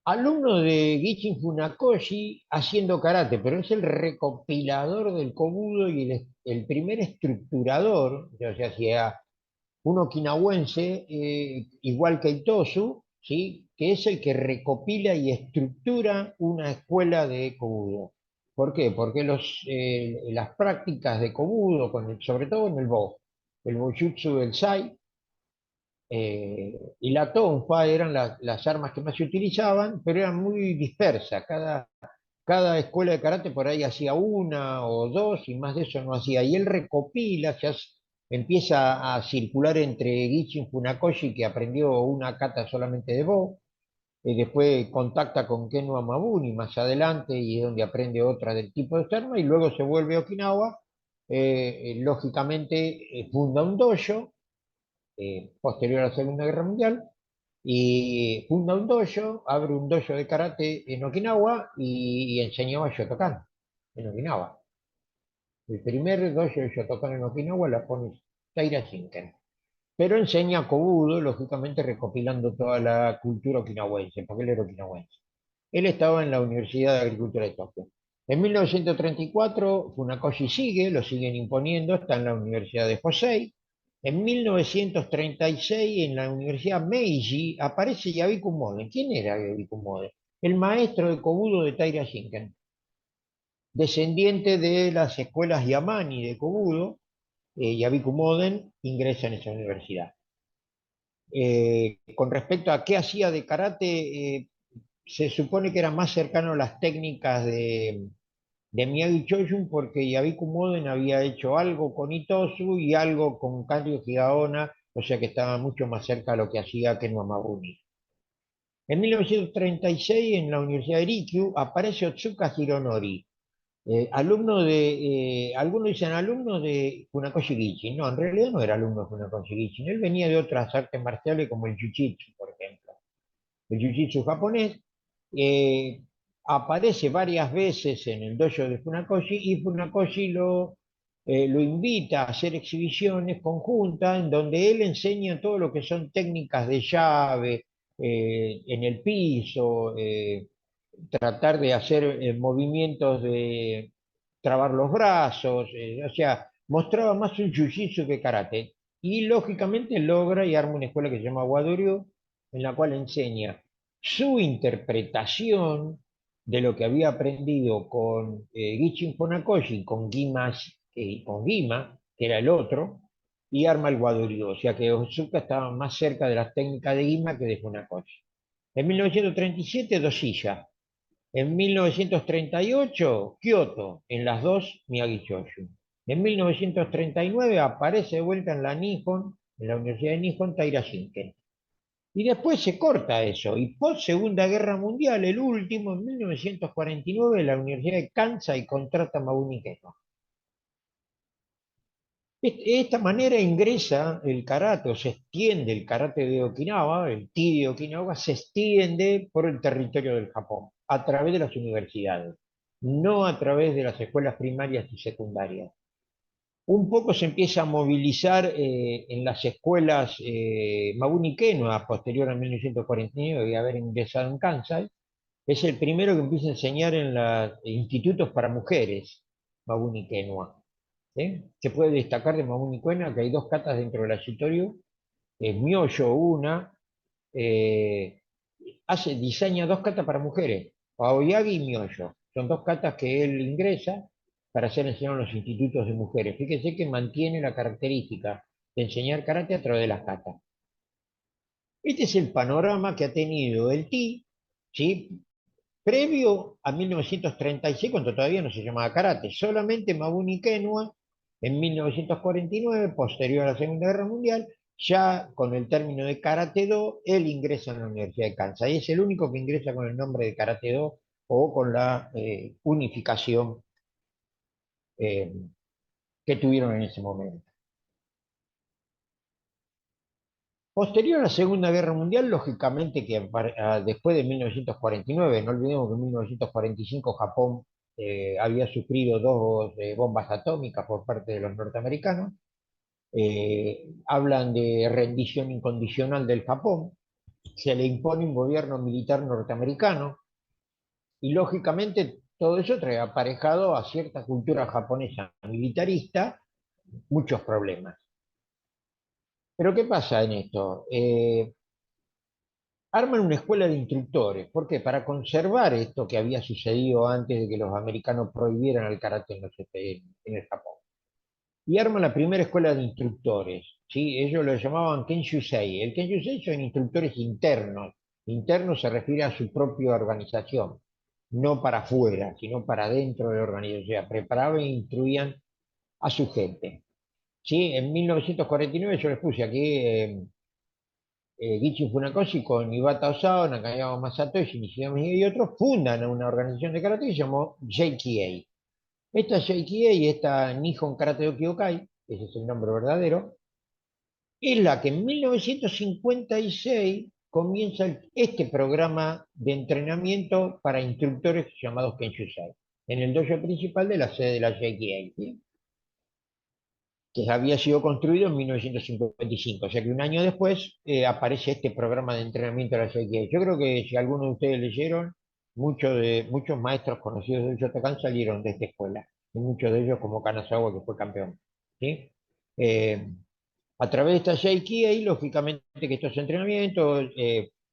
alumno de Gichin Funakoshi haciendo karate, pero es el recopilador del kobudo y el primer estructurador, o sea, hacía un okinawense, igual que Itosu, ¿sí? Que es el que recopila y estructura una escuela de Kobudo. ¿Por qué? Porque las prácticas de Kobudo, sobre todo en el Bojutsu del Sai, y la Tonfa eran las armas que más se utilizaban, pero eran muy dispersas. Cada escuela de karate por ahí hacía una o dos y más de eso no hacía. Y él recopila, empieza a circular entre Gichin Funakoshi, que aprendió una kata solamente de Bo, después contacta con Kenu Amabuni más adelante y es donde aprende otra del tipo de arma, y luego se vuelve a Okinawa, lógicamente funda un dojo, posterior a la Segunda Guerra Mundial, y funda un dojo, abre un dojo de karate en Okinawa y enseñó a Shotokan en Okinawa. El primer dojo de Shotokan en Okinawa la pone Taira Shinken. Pero enseña Kobudo, lógicamente recopilando toda la cultura okinawense, porque él era okinawense. Él estaba en la Universidad de Agricultura de Tokio. En 1934, Funakoshi sigue, lo siguen imponiendo, está en la Universidad de Hosei. En 1936, en la Universidad Meiji, aparece Yabiku Moden. ¿Quién era Yabiku Moden? El maestro de Kobudo de Taira Shinken, descendiente de las escuelas Yamani de Kobudo. Yabiku Moden ingresa en esa universidad. Con respecto a qué hacía de karate, se supone que era más cercano a las técnicas de Miyagi Choyun, porque Yabiku Moden había hecho algo con Itosu y algo con Kanryo Higaona, o sea que estaba mucho más cerca a lo que hacía Ken Mamabuni. En 1936, en la Universidad de Rikyu, aparece Otsuka Hironori, algunos dicen alumno de Funakoshi Gichin. No, en realidad no era alumno de Funakoshi Gichin. Él venía de otras artes marciales como el Jiu-Jitsu, por ejemplo. El Jiu-Jitsu japonés. eh, Aparece varias veces en el dojo de Funakoshi y Funakoshi lo invita a hacer exhibiciones conjuntas en donde él enseña todo lo que son técnicas de llave, en el piso, tratar de hacer movimientos de trabar los brazos, o sea, mostraba más un jiu-jitsu que karate. Y lógicamente logra y arma una escuela que se llama Wadoryu, en la cual enseña su interpretación de lo que había aprendido con Gichin Funakoshi, con Gima, que era el otro, y arma el Wadoryu. O sea que Otsuka estaba más cerca de las técnicas de Gima que de Funakoshi. En 1937, Dosilla. En 1938, Kioto, en las dos Miyagi-Chōshū. En 1939 aparece de vuelta en la Nihon, en la Universidad de Nihon, Taira Shinken. Y después se corta eso. Y post Segunda Guerra Mundial, el último, en 1949, la Universidad de Kansai contrata a Mabuni Keno. De esta manera ingresa el karate, o se extiende el karate de Okinawa, el Ti de Okinawa, se extiende por el territorio del Japón, a través de las universidades, no a través de las escuelas primarias y secundarias. Un poco se empieza a movilizar en las escuelas Mabuni Keno, a posterior a 1949 y haber ingresado en Kansai. Es el primero que empieza a enseñar en los institutos para mujeres, Mabuni Keno. ¿Sí? Se puede destacar de Mamuni Cuena que hay dos catas dentro del auditorio, Miollo una, eh, diseña dos catas para mujeres, Aoyagi y Miollo. Son dos catas que él ingresa para ser enseñado en los institutos de mujeres. Fíjese que mantiene la característica de enseñar karate a través de las catas. Este es el panorama que ha tenido el TI, ¿sí? Previo a 1936, cuando todavía no se llamaba karate, solamente Mabuni Kenwa, en 1949, posterior a la Segunda Guerra Mundial, ya con el término de Karate Do, él ingresa en la Universidad de Kansas. Y es el único que ingresa con el nombre de Karate Do o con la unificación eh, que tuvieron en ese momento. Posterior a la Segunda Guerra Mundial, lógicamente que después de 1949, no olvidemos que en 1945 Japón había sufrido dos bombas atómicas por parte de los norteamericanos, hablan de rendición incondicional del Japón, se le impone un gobierno militar norteamericano y lógicamente todo eso trae aparejado a cierta cultura japonesa militarista muchos problemas. Pero ¿qué pasa en esto? Arman una escuela de instructores. ¿Por qué? Para conservar esto que había sucedido antes de que los americanos prohibieran el karate en el Japón. Y arman la primera escuela de instructores. ¿Sí? Ellos lo llamaban Kenshusei. El Kenshusei son instructores internos. Internos se refiere a su propia organización, no para afuera, sino para dentro de la organización. O sea, preparaban e instruían a su gente. ¿Sí? En 1949 yo les puse aquí Gichi Funakoshi con Ibata Osawa, Nakayama Masato, Shinichiro Miike y otros fundan una organización de karate que se llamó JKA. Esta JKA, esta Nihon Karate Do Kyokai, ese es el nombre verdadero, es la que en 1956 comienza este programa de entrenamiento para instructores llamados Kenshusei, en el dojo principal de la sede de la JKA. ¿Sí? Que había sido construido en 1955, o sea que un año después aparece este programa de entrenamiento de la Seikei. Yo creo que si algunos de ustedes leyeron, muchos maestros conocidos del Shotokan salieron de esta escuela, y muchos de ellos como Kanazawa, que fue campeón. ¿Sí? Eh, a través de esta Seikei, lógicamente que estos entrenamientos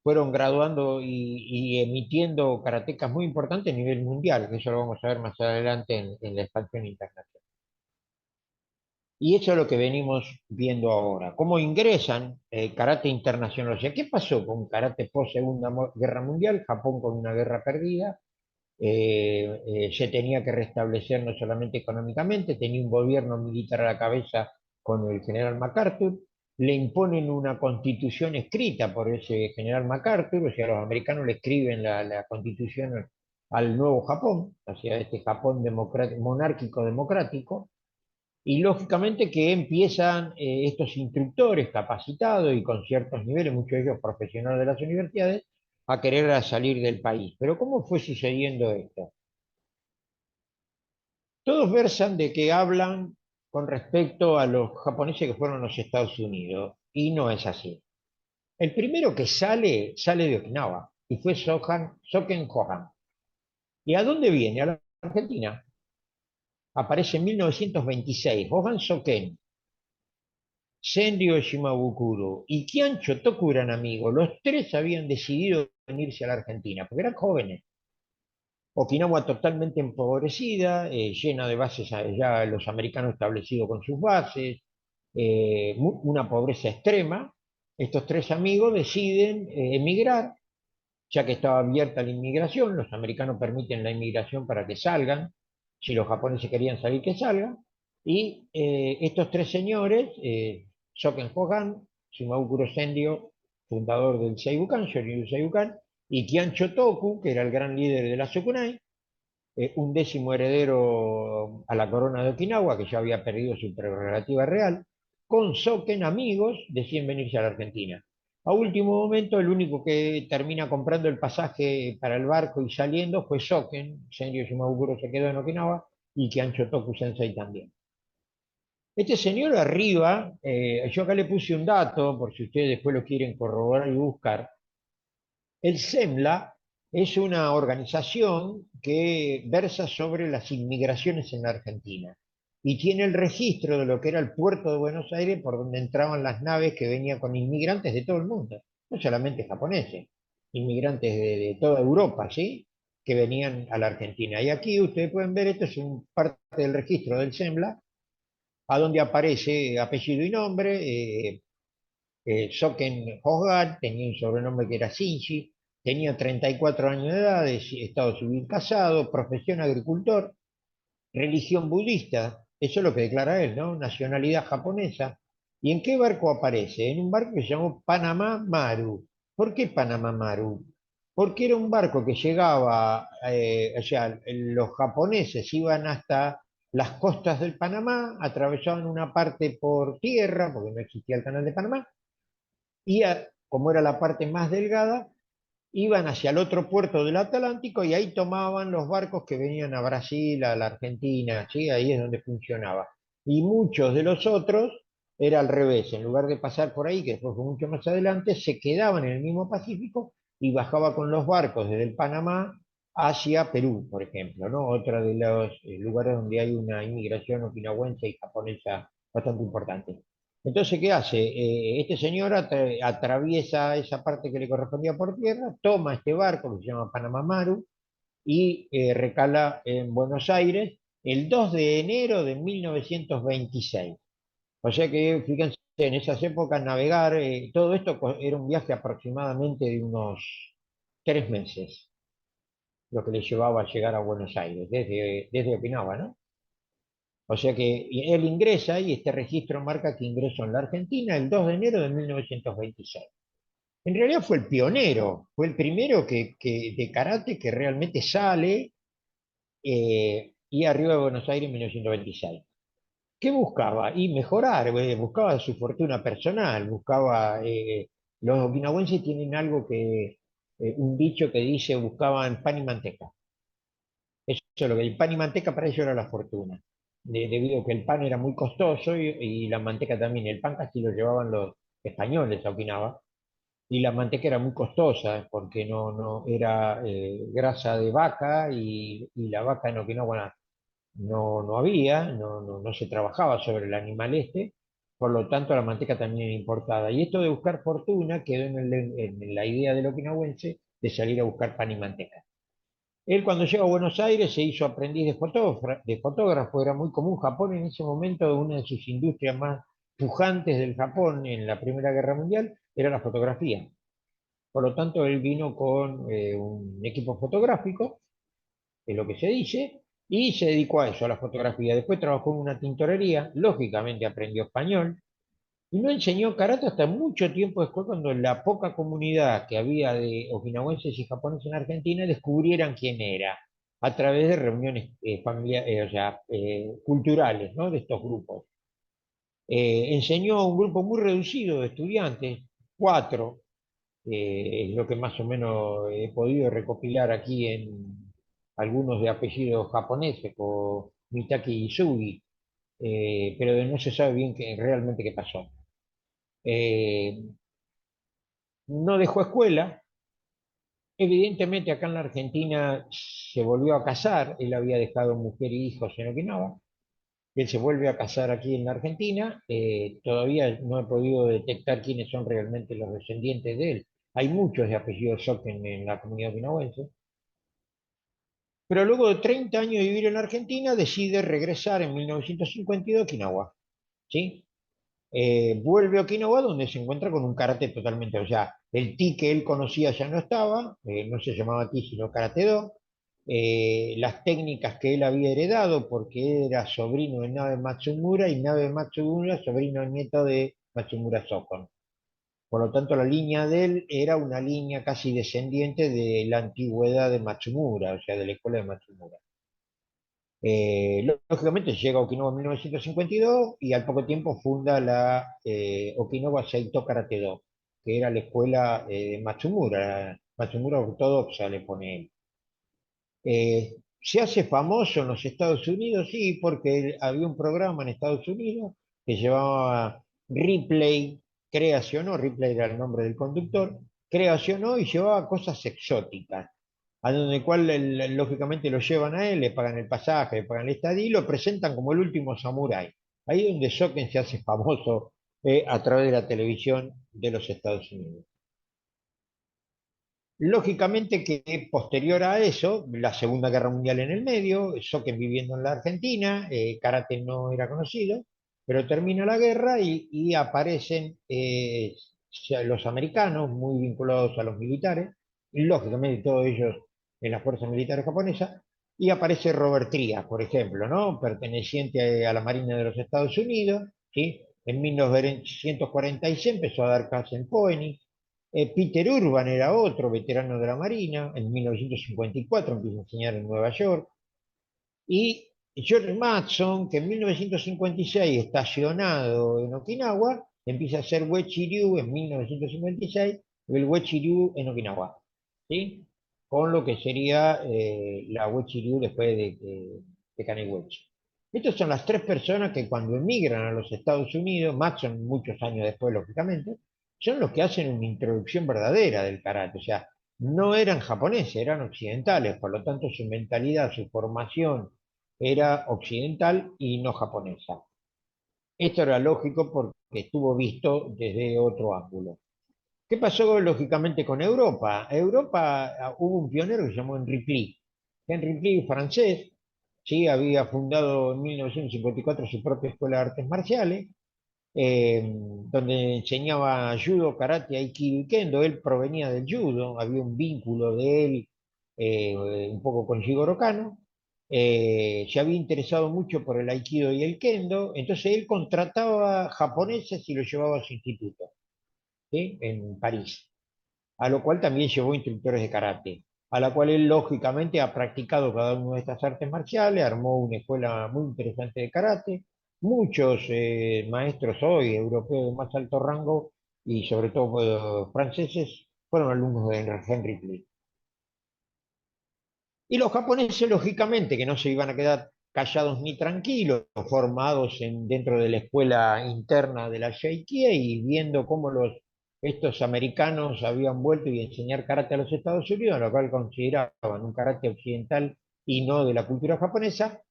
fueron graduando y emitiendo karatecas muy importantes a nivel mundial, que eso lo vamos a ver más adelante en la expansión internacional. Y eso es lo que venimos viendo ahora. ¿Cómo ingresan karate internacional? O sea, ¿qué pasó con karate post Segunda Guerra Mundial? Japón con una guerra perdida. Se tenía que restablecer no solamente económicamente, tenía un gobierno militar a la cabeza con el general MacArthur. Le imponen una constitución escrita por ese general MacArthur, o sea, los americanos le escriben la constitución al nuevo Japón, o sea, este Japón monárquico democrático. Y lógicamente que empiezan estos instructores capacitados y con ciertos niveles, muchos de ellos profesionales de las universidades, a querer salir del país. Pero ¿cómo fue sucediendo esto? Todos versan de que hablan con respecto a los japoneses que fueron a los Estados Unidos, y no es así. El primero que sale, sale de Okinawa, y fue Soken Hohan. ¿Y a dónde viene? A la Argentina. Aparece en 1926, Hohan Soken, Senryo Shimabukuro y Kiancho Toku eran amigos. Los tres habían decidido venirse a la Argentina, porque eran jóvenes. Okinawa totalmente empobrecida, llena de bases, ya los americanos establecidos con sus bases, una pobreza extrema. Estos tres amigos deciden emigrar ya que estaba abierta la inmigración, los americanos permiten la inmigración para que salgan, si los japoneses querían salir, que salgan, y estos tres señores, Shoken Hogan, Shimabukuro Sendio, fundador del Seibukan, Shoryuken Seibukan, y Tian Shotoku, que era el gran líder de la Shokunai, un décimo heredero a la corona de Okinawa, que ya había perdido su prerrogativa real, con Soken, amigos, deciden venirse a la Argentina. A último momento, el único que termina comprando el pasaje para el barco y saliendo fue Soken. Senryo Shimabukuro se quedó en Okinawa y Kian Shotoku Sensei también. Este señor arriba, yo acá le puse un dato, por si ustedes después lo quieren corroborar y buscar. El SEMLA es una organización que versa sobre las inmigraciones en la Argentina y tiene el registro de lo que era el puerto de Buenos Aires por donde entraban las naves que venían con inmigrantes de todo el mundo, no solamente japoneses, inmigrantes de toda Europa, ¿sí? Que venían a la Argentina. Y aquí ustedes pueden ver, esto es un parte del registro del SEMLA, a donde aparece apellido y nombre, Soken Hogan tenía un sobrenombre que era Shinji, tenía 34 años de edad, estado civil casado, profesión agricultor, religión budista, eso es lo que declara él, ¿no? Nacionalidad japonesa. ¿Y en qué barco aparece? En un barco que se llamó Panamá Maru. ¿Por qué Panamá Maru? Porque era un barco que llegaba, o sea, los japoneses iban hasta las costas del Panamá, atravesaban una parte por tierra, porque no existía el canal de Panamá, y como era la parte más delgada, iban hacia el otro puerto del Atlántico y ahí tomaban los barcos que venían a Brasil, a la Argentina, ¿sí? Ahí es donde funcionaba. Y muchos de los otros era al revés, en lugar de pasar por ahí, que después fue mucho más adelante, se quedaban en el mismo Pacífico y bajaba con los barcos desde el Panamá hacia Perú, por ejemplo, ¿no? Otra de los lugares donde hay una inmigración okinawense y japonesa bastante importante. Entonces, ¿qué hace? Este señor atraviesa esa parte que le correspondía por tierra, toma este barco que se llama Panamá Maru y recala en Buenos Aires el 2 de enero de 1926. O sea que, fíjense, en esas épocas navegar, todo esto era un viaje aproximadamente de unos 3 meses, lo que le llevaba a llegar a Buenos Aires, desde Okinawa, ¿no? O sea que él ingresa y este registro marca que ingresó en la Argentina el 2 de enero de 1926. En realidad fue el pionero, fue el primero de karate que realmente sale y arriba de Buenos Aires en 1926. ¿Qué buscaba? Y mejorar, buscaba su fortuna personal, buscaba... los okinawenses tienen algo un dicho que dice, buscaban pan y manteca. Eso es lo que el pan y manteca para ellos era la fortuna, debido a que el pan era muy costoso y la manteca también. El pan casi lo llevaban los españoles a Okinawa y la manteca era muy costosa porque no era grasa de vaca y la vaca en Okinawa no había, no se trabajaba sobre el animal este, por lo tanto la manteca también era importada. Y esto de buscar fortuna quedó en la idea del okinawense de salir a buscar pan y manteca. Él cuando llegó a Buenos Aires se hizo aprendiz de fotógrafo, era muy común. Japón en ese momento, una de sus industrias más pujantes del Japón en la Primera Guerra Mundial era la fotografía. Por lo tanto, él vino con un equipo fotográfico, es lo que se dice, y se dedicó a eso, a la fotografía. Después trabajó en una tintorería, lógicamente aprendió español, y no enseñó karate hasta mucho tiempo después, cuando la poca comunidad que había de okinawenses y japoneses en Argentina descubrieran quién era, a través de reuniones familiares, o sea, culturales, ¿no? De estos grupos. Enseñó a un grupo muy reducido de estudiantes, cuatro, es lo que más o menos he podido recopilar aquí en algunos de apellidos japoneses, como Mitaki Izugi, pero no se sabe bien realmente qué pasó. Eh, no dejó escuela, evidentemente acá en la Argentina se volvió a casar, él había dejado mujer y hijos en Okinawa, él se vuelve a casar aquí en la Argentina, todavía no he podido detectar quiénes son realmente los descendientes de él. Hay muchos de apellido Soken en la comunidad okinawense, pero luego de 30 años de vivir en la Argentina decide regresar en 1952 a Okinawa, ¿sí? Vuelve a Okinawa donde se encuentra con un karate totalmente, o sea, el Ti que él conocía ya no estaba, no se llamaba Ti sino Karate-Do. Las técnicas que él había heredado porque era sobrino de Nabe Matsumura y Nabe Matsumura sobrino nieto de Matsumura Sokon. Por lo tanto, la línea de él era una línea casi descendiente de la antigüedad de Matsumura, o sea, de la escuela de Matsumura. Lógicamente llega a Okinawa en 1952 y al poco tiempo funda la Okinawa Seito Karate-Do, que era la escuela de Matsumura, Matsumura ortodoxa le pone él. Se hace famoso en los Estados Unidos, sí, porque había un programa en Estados Unidos que llevaba Ripley, creacionó, Ripley era el nombre del conductor, creacionó y llevaba cosas exóticas, a donde cual lógicamente lo llevan a él, le pagan el pasaje, le pagan el estadía y lo presentan como el último samurái. Ahí es donde Shoken se hace famoso a través de la televisión de los Estados Unidos. Lógicamente que posterior a eso, la Segunda Guerra Mundial en el medio, Shoken viviendo en la Argentina, karate no era conocido, pero termina la guerra y aparecen ya los americanos muy vinculados a los militares, y lógicamente todos ellos en las fuerzas militares japonesas, y aparece Robert Trias, por ejemplo, ¿no? Perteneciente a la Marina de los Estados Unidos, ¿sí? En 1946 empezó a dar clases en Phoenix. Peter Urban era otro veterano de la Marina, en 1954 empieza a enseñar en Nueva York, y George Mason, que en 1956, estacionado en Okinawa, empieza a hacer Uechi-ryu en 1956, el Uechi-ryu en Okinawa, ¿sí? Con lo que sería la Uechi-ryu después de Kaneguchi. Estas son las tres personas que cuando emigran a los Estados Unidos, Mason muchos años después, lógicamente, son los que hacen una introducción verdadera del karate. O sea, no eran japoneses, eran occidentales, por lo tanto su mentalidad, su formación era occidental y no japonesa. Esto era lógico porque estuvo visto desde otro ángulo. ¿Qué pasó lógicamente con Europa? Europa hubo un pionero que se llamó Henry Pli. Henry Pli, francés, ¿sí? Había fundado en 1954 su propia escuela de artes marciales, donde enseñaba judo, karate, aikido y kendo. Él provenía del judo, había un vínculo de él un poco con Jigoro Kano. Se había interesado mucho por el aikido y el kendo, entonces él contrataba japoneses y los llevaba a su instituto, ¿sí? En París, a lo cual también llevó instructores de karate, a la cual él lógicamente ha practicado cada una de estas artes marciales, armó una escuela muy interesante de karate. Muchos maestros hoy, europeos de más alto rango y sobre todo franceses, fueron alumnos de Henry Lee. Y los japoneses, lógicamente, que no se iban a quedar callados ni tranquilos, formados dentro de la escuela interna de la Sheikia y viendo cómo estos americanos habían vuelto y enseñar karate a los Estados Unidos, lo cual consideraban un karate occidental y no de la cultura japonesa,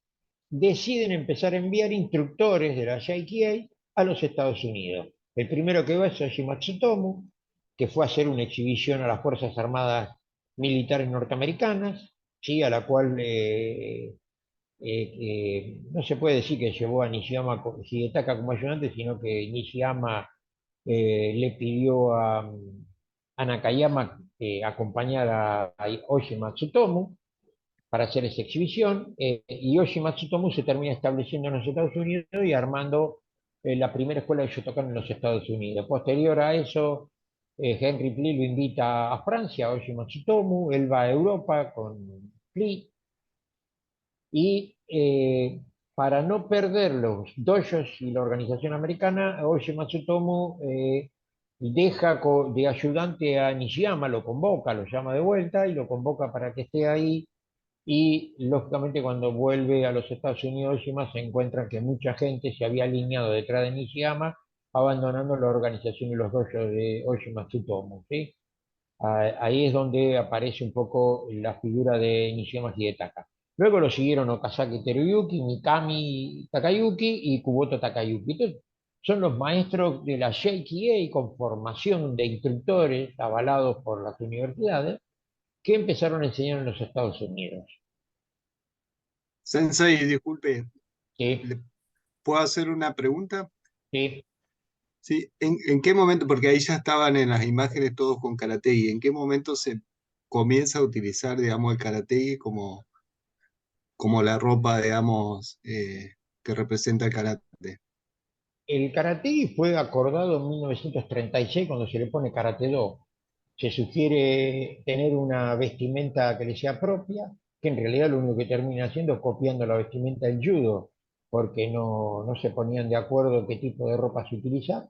deciden empezar a enviar instructores de la Sheikia a los Estados Unidos. El primero que va es Oshi Matsutomo, que fue a hacer una exhibición a las Fuerzas Armadas Militares Norteamericanas, ¿sí? A la cual no se puede decir que llevó a Nishiyama Hidetaka como ayudante, sino que Nishiyama le pidió a Nakayama que acompañara a Oshi Matsutomo para hacer esa exhibición, y Yoshi Matsutomo se termina estableciendo en los Estados Unidos y armando la primera escuela de Shotokan en los Estados Unidos. Posterior a eso, Henry Pli lo invita a Francia, a Yoshi Matsutomo, él va a Europa con Pli, y para no perder los dojos y la organización americana, Yoshi Matsutomo deja de ayudante a Nishiyama, lo convoca, lo llama de vuelta y lo convoca para que esté ahí, y lógicamente cuando vuelve a los Estados Unidos, Oshima se encuentra que mucha gente se había alineado detrás de Nishiyama, abandonando la organización y los dojos de Oshima Tsutomu, ¿sí? Ahí es donde aparece un poco la figura de Nishiyama Hidetaka. Luego lo siguieron Okazaki Teruyuki, Mikami Takayuki y Kuboto Takayuki. Entonces, son los maestros de la JKA con formación de instructores avalados por las universidades que empezaron a enseñar en los Estados Unidos. Sensei, disculpe, Sí, ¿le puedo hacer una pregunta? sí, Sí, en qué momento? Porque ahí ya estaban en las imágenes todos con karategi. ¿En qué momento se comienza a utilizar, digamos, el karategi como la ropa, digamos, que representa el karate? El karate fue acordado en 1936 cuando se le pone Karate Do. Se sugiere tener una vestimenta que le sea propia, que en realidad lo único que termina haciendo es copiando la vestimenta del judo, porque no se ponían de acuerdo qué tipo de ropa se utilizar.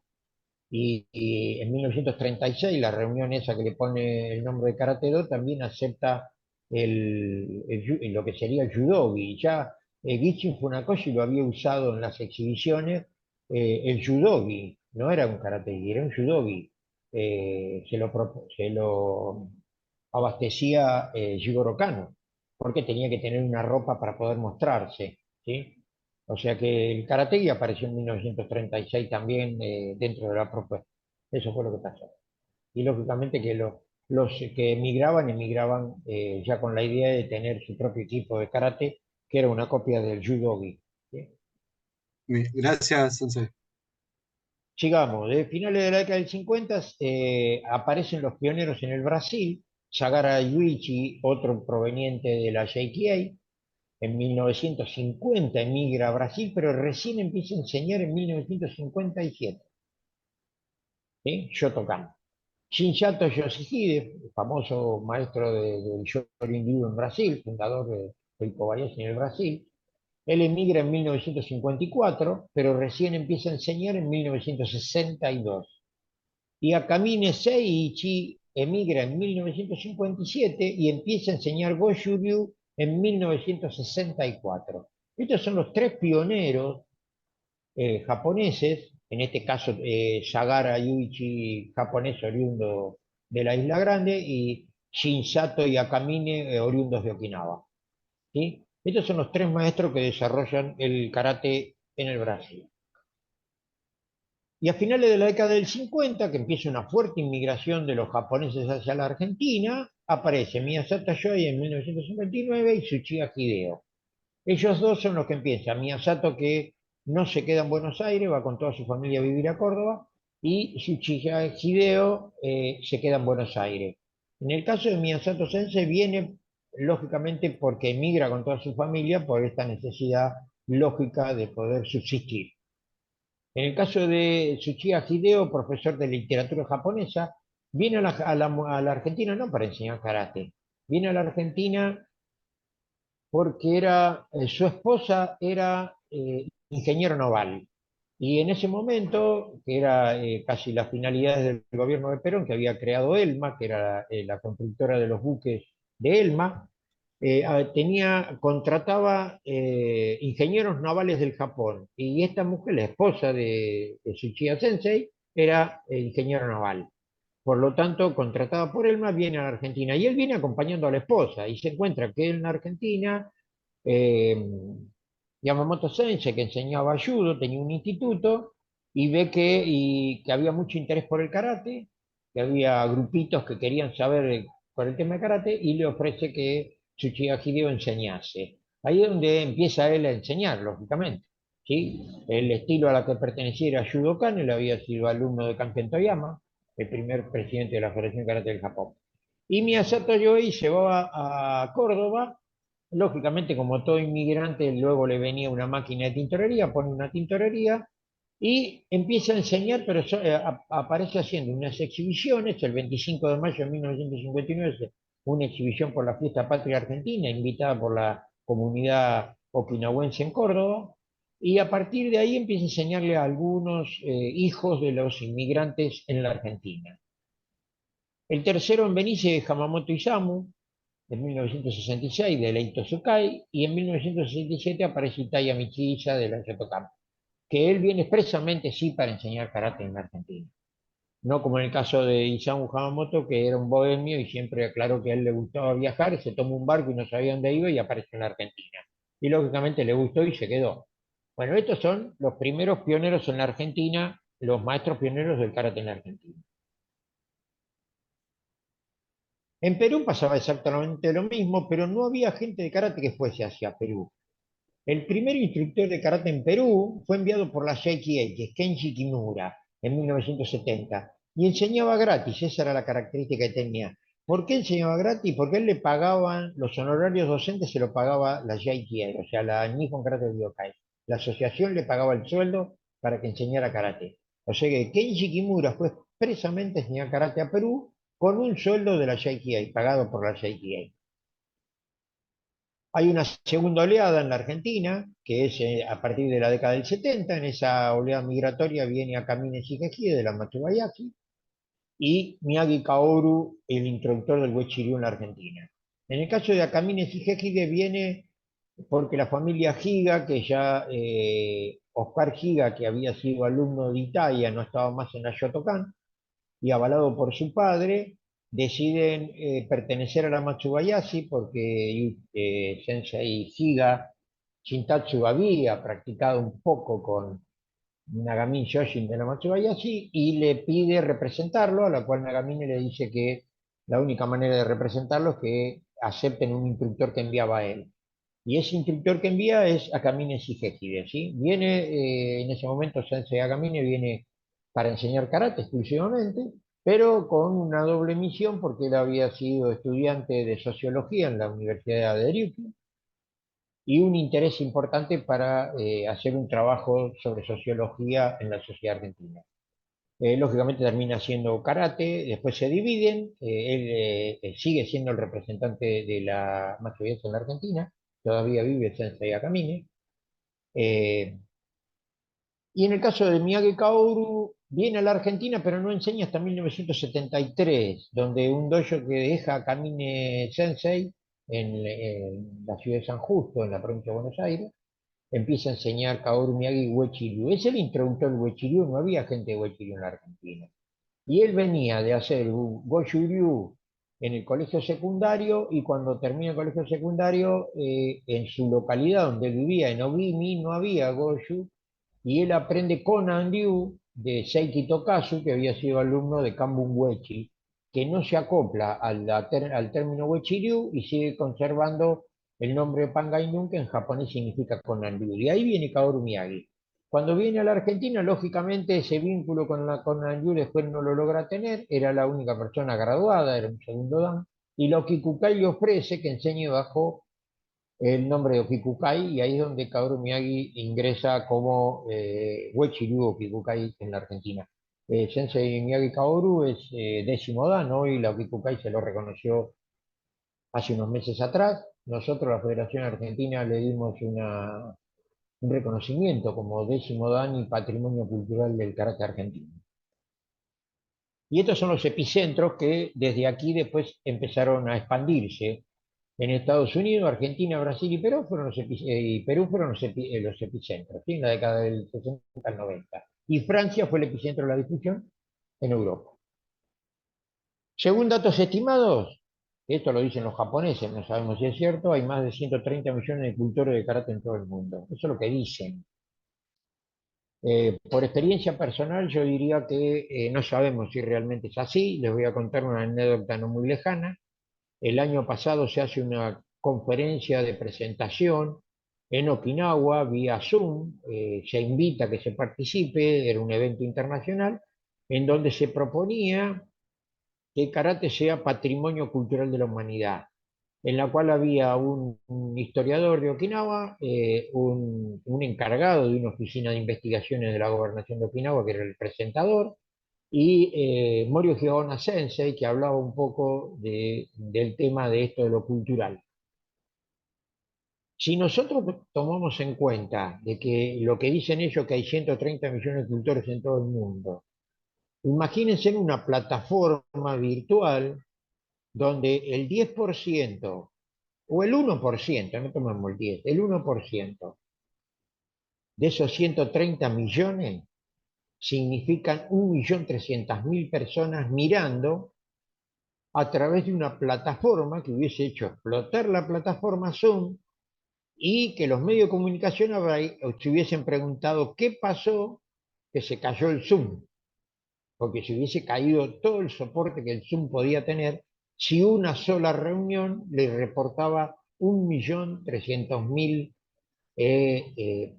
Y en 1936 la reunión esa que le pone el nombre de Karate Do también acepta lo que sería el judogi. Ya Gichin Funakoshi lo había usado en las exhibiciones, el judogi, no era un karategi, era un judogi. Se lo abastecía Jigoro Kano, porque tenía que tener una ropa para poder mostrarse, ¿sí? O sea que el karategi apareció en 1936 también dentro de la propuesta. Eso fue lo que pasó. Y lógicamente que los que emigraban ya con la idea de tener su propio equipo de karate, que era una copia del judogi, ¿sí? Gracias, Sensei. Sigamos, de finales de la década del 50 aparecen los pioneros en el Brasil, Sagara Yuichi, otro proveniente de la JKA, en 1950 emigra a Brasil, pero recién empieza a enseñar en 1957, ¿sí? Shotokan. Shinsato Yoshihide, famoso maestro del Shorin-ryu en Brasil, fundador del Kobayashi en el Brasil, él emigra en 1954, pero recién empieza a enseñar en 1962. Y Akamine Seiichi emigra en 1957 y empieza a enseñar Goju-ryu en 1964. Estos son los tres pioneros japoneses, en este caso Sagara Yuichi, japonés oriundo de la Isla Grande, y Shinsato y Akamine, oriundos de Okinawa. ¿Sí? Estos son los tres maestros que desarrollan el karate en el Brasil. Y a finales de la década del 50, que empieza una fuerte inmigración de los japoneses hacia la Argentina, aparece Miyasato Yoi en 1959 y Tsuchiya Hideo. Ellos dos son los que empiezan. Miyasato, que no se queda en Buenos Aires, va con toda su familia a vivir a Córdoba, y Tsuchiya Hideo se queda en Buenos Aires. En el caso de Miyasato Sensei viene lógicamente porque emigra con toda su familia por esta necesidad lógica de poder subsistir. En el caso de Tsuchiya Hideo, profesor de literatura japonesa, viene a la Argentina no para enseñar karate, viene a la Argentina porque su esposa era ingeniero naval. Y en ese momento, que era casi las finalidades del gobierno de Perón, que había creado ELMA, que era la constructora de los buques de ELMA, contrataba ingenieros navales del Japón. Y esta mujer, la esposa de Tsuchiya Sensei, era ingeniero naval. Por lo tanto, contratada por ELMA, viene a la Argentina. Y él viene acompañando a la esposa y se encuentra que en la Argentina eh, Yamamoto Sensei, que enseñaba judo, tenía un instituto y ve que había mucho interés por el karate, que había grupitos que querían saber por el tema de karate y le ofrece que Tsuchiya Hideo enseñase. Ahí es donde empieza él a enseñar, lógicamente. ¿Sí? El estilo a la que pertenecía era Judokan, él había sido alumno de Kanken Toyama, el primer presidente de la Federación de Karate del Japón. Y Miyasato Yoi se va a Córdoba. Lógicamente, como todo inmigrante, luego le venía una máquina de tintorería, pone una tintorería y empieza a enseñar, pero aparece haciendo unas exhibiciones. El 25 de mayo de 1959, una exhibición por la Fiesta Patria Argentina, invitada por la comunidad okinawense en Córdoba. Y a partir de ahí empieza a enseñarle a algunos hijos de los inmigrantes en la Argentina. El tercero en venirse es Hamamoto Isamu, en 1966 de Leito Tsukai, y en 1967 aparece Itaya Michisa de la Shotokan, que él viene expresamente sí para enseñar karate en la Argentina. No como en el caso de Isamu Hamamoto, que era un bohemio y siempre aclaró que a él le gustaba viajar, se tomó un barco y no sabía dónde iba y apareció en la Argentina. Y lógicamente le gustó y se quedó. Bueno, estos son los primeros pioneros en la Argentina, los maestros pioneros del karate en la Argentina. En Perú pasaba exactamente lo mismo, pero no había gente de karate que fuese hacia Perú. El primer instructor de karate en Perú fue enviado por la JKA, que es Kenji Kimura. en 1970. Y enseñaba gratis, esa era la característica que tenía. ¿Por qué enseñaba gratis? Porque él le pagaban, los honorarios docentes se lo pagaba la JTA, o sea, la Nippon Karate Ryokai. La asociación le pagaba el sueldo para que enseñara karate. O sea que Kenji Kimura fue expresamente a enseñar karate a Perú con un sueldo de la JTA, pagado por la JTA. Hay una segunda oleada en la Argentina, que es a partir de la década del 70. En esa oleada migratoria viene Akamine Shigeki de la Matsubayaki y Miyagi Kaoru, el introductor del Uechi-ryu en la Argentina. En el caso de Akamine Shigeki viene porque la familia Higa, que ya Oscar Higa, que había sido alumno de Italia, no estaba más en la Shotokan, y avalado por su padre, deciden pertenecer a la Matsubayashi porque Sensei Higa Shintatsu había practicado un poco con Nagamin Shoshin de la Matsubayashi y le pide representarlo, a la cual Nagamine le dice que la única manera de representarlo es que acepten un instructor que enviaba a él. Y ese instructor que envía es Akamine Shigehide, ¿sí? Viene, en ese momento Sensei Akamine viene para enseñar karate exclusivamente, pero con una doble misión porque él había sido estudiante de sociología en la Universidad de Ryukyu y un interés importante para hacer un trabajo sobre sociología en la sociedad argentina. Lógicamente termina haciendo karate, después se dividen, él sigue siendo el representante de la Matsubishi en la Argentina, todavía vive Sensei Akamine. eh, y en el caso de Miyagi Kaoru, viene a la Argentina, pero no enseña hasta 1973, donde un dojo que deja Akamine Sensei en la ciudad de San Justo, en la provincia de Buenos Aires, empieza a enseñar Kaoru Miyagi Uechi-ryu. Es el introductor del Uechi-ryu, no había gente de Uechi-ryu en la Argentina. Y él venía de hacer Goju-ryu en el colegio secundario y cuando termina el colegio secundario, en su localidad donde él vivía, en Ogimi, no había Goju y él aprende Conan Ryu de Seiki Tokasu, que había sido alumno de Kambun Uechi, que no se acopla al término Uechi-ryu y sigue conservando el nombre de Pangainun, que en japonés significa Conan Ryu. Y ahí viene Kaoru Miyagi. Cuando viene a la Argentina, lógicamente ese vínculo con Nanyu después no lo logra tener, era la única persona graduada, era un segundo dan, y lo que Kukai le ofrece que enseñe bajo el nombre de Okikukai, y ahí es donde Kaoru Miyagi ingresa como Uechi-ryu Okikukai en la Argentina. Sensei Miyagi Kaoru es décimo dan, hoy la Okikukai se lo reconoció hace unos meses atrás. Nosotros, la Federación Argentina, le dimos un reconocimiento como décimo dan y patrimonio cultural del karate argentino. Y estos son los epicentros que desde aquí después empezaron a expandirse. En Estados Unidos, Argentina, Brasil y Perú fueron los epicentros, ¿sí? En la década del 60 al 90. Y Francia fue el epicentro de la difusión en Europa. Según datos estimados, esto lo dicen los japoneses, no sabemos si es cierto, hay más de 130 millones de cultores de karate en todo el mundo. Eso es lo que dicen. Por experiencia personal, yo diría que no sabemos si realmente es así. Les voy a contar una anécdota no muy lejana. El año pasado se hace una conferencia de presentación en Okinawa vía Zoom. Se invita a que se participe, era un evento internacional, en donde se proponía que el karate sea patrimonio cultural de la humanidad, en la cual había un historiador de Okinawa, un encargado de una oficina de investigaciones de la gobernación de Okinawa, que era el presentador, y Morio Giovanna Sensei, que hablaba un poco del tema de esto de lo cultural. Si nosotros tomamos en cuenta de que lo que dicen ellos, que hay 130 millones de cultores en todo el mundo, imagínense en una plataforma virtual donde el 10% o el 1%, no tomemos el 10, el 1% de esos 130 millones significan 1.300.000 personas mirando a través de una plataforma que hubiese hecho explotar la plataforma Zoom y que los medios de comunicación se hubiesen preguntado qué pasó que se cayó el Zoom, porque se hubiese caído todo el soporte que el Zoom podía tener si una sola reunión le reportaba 1.300.000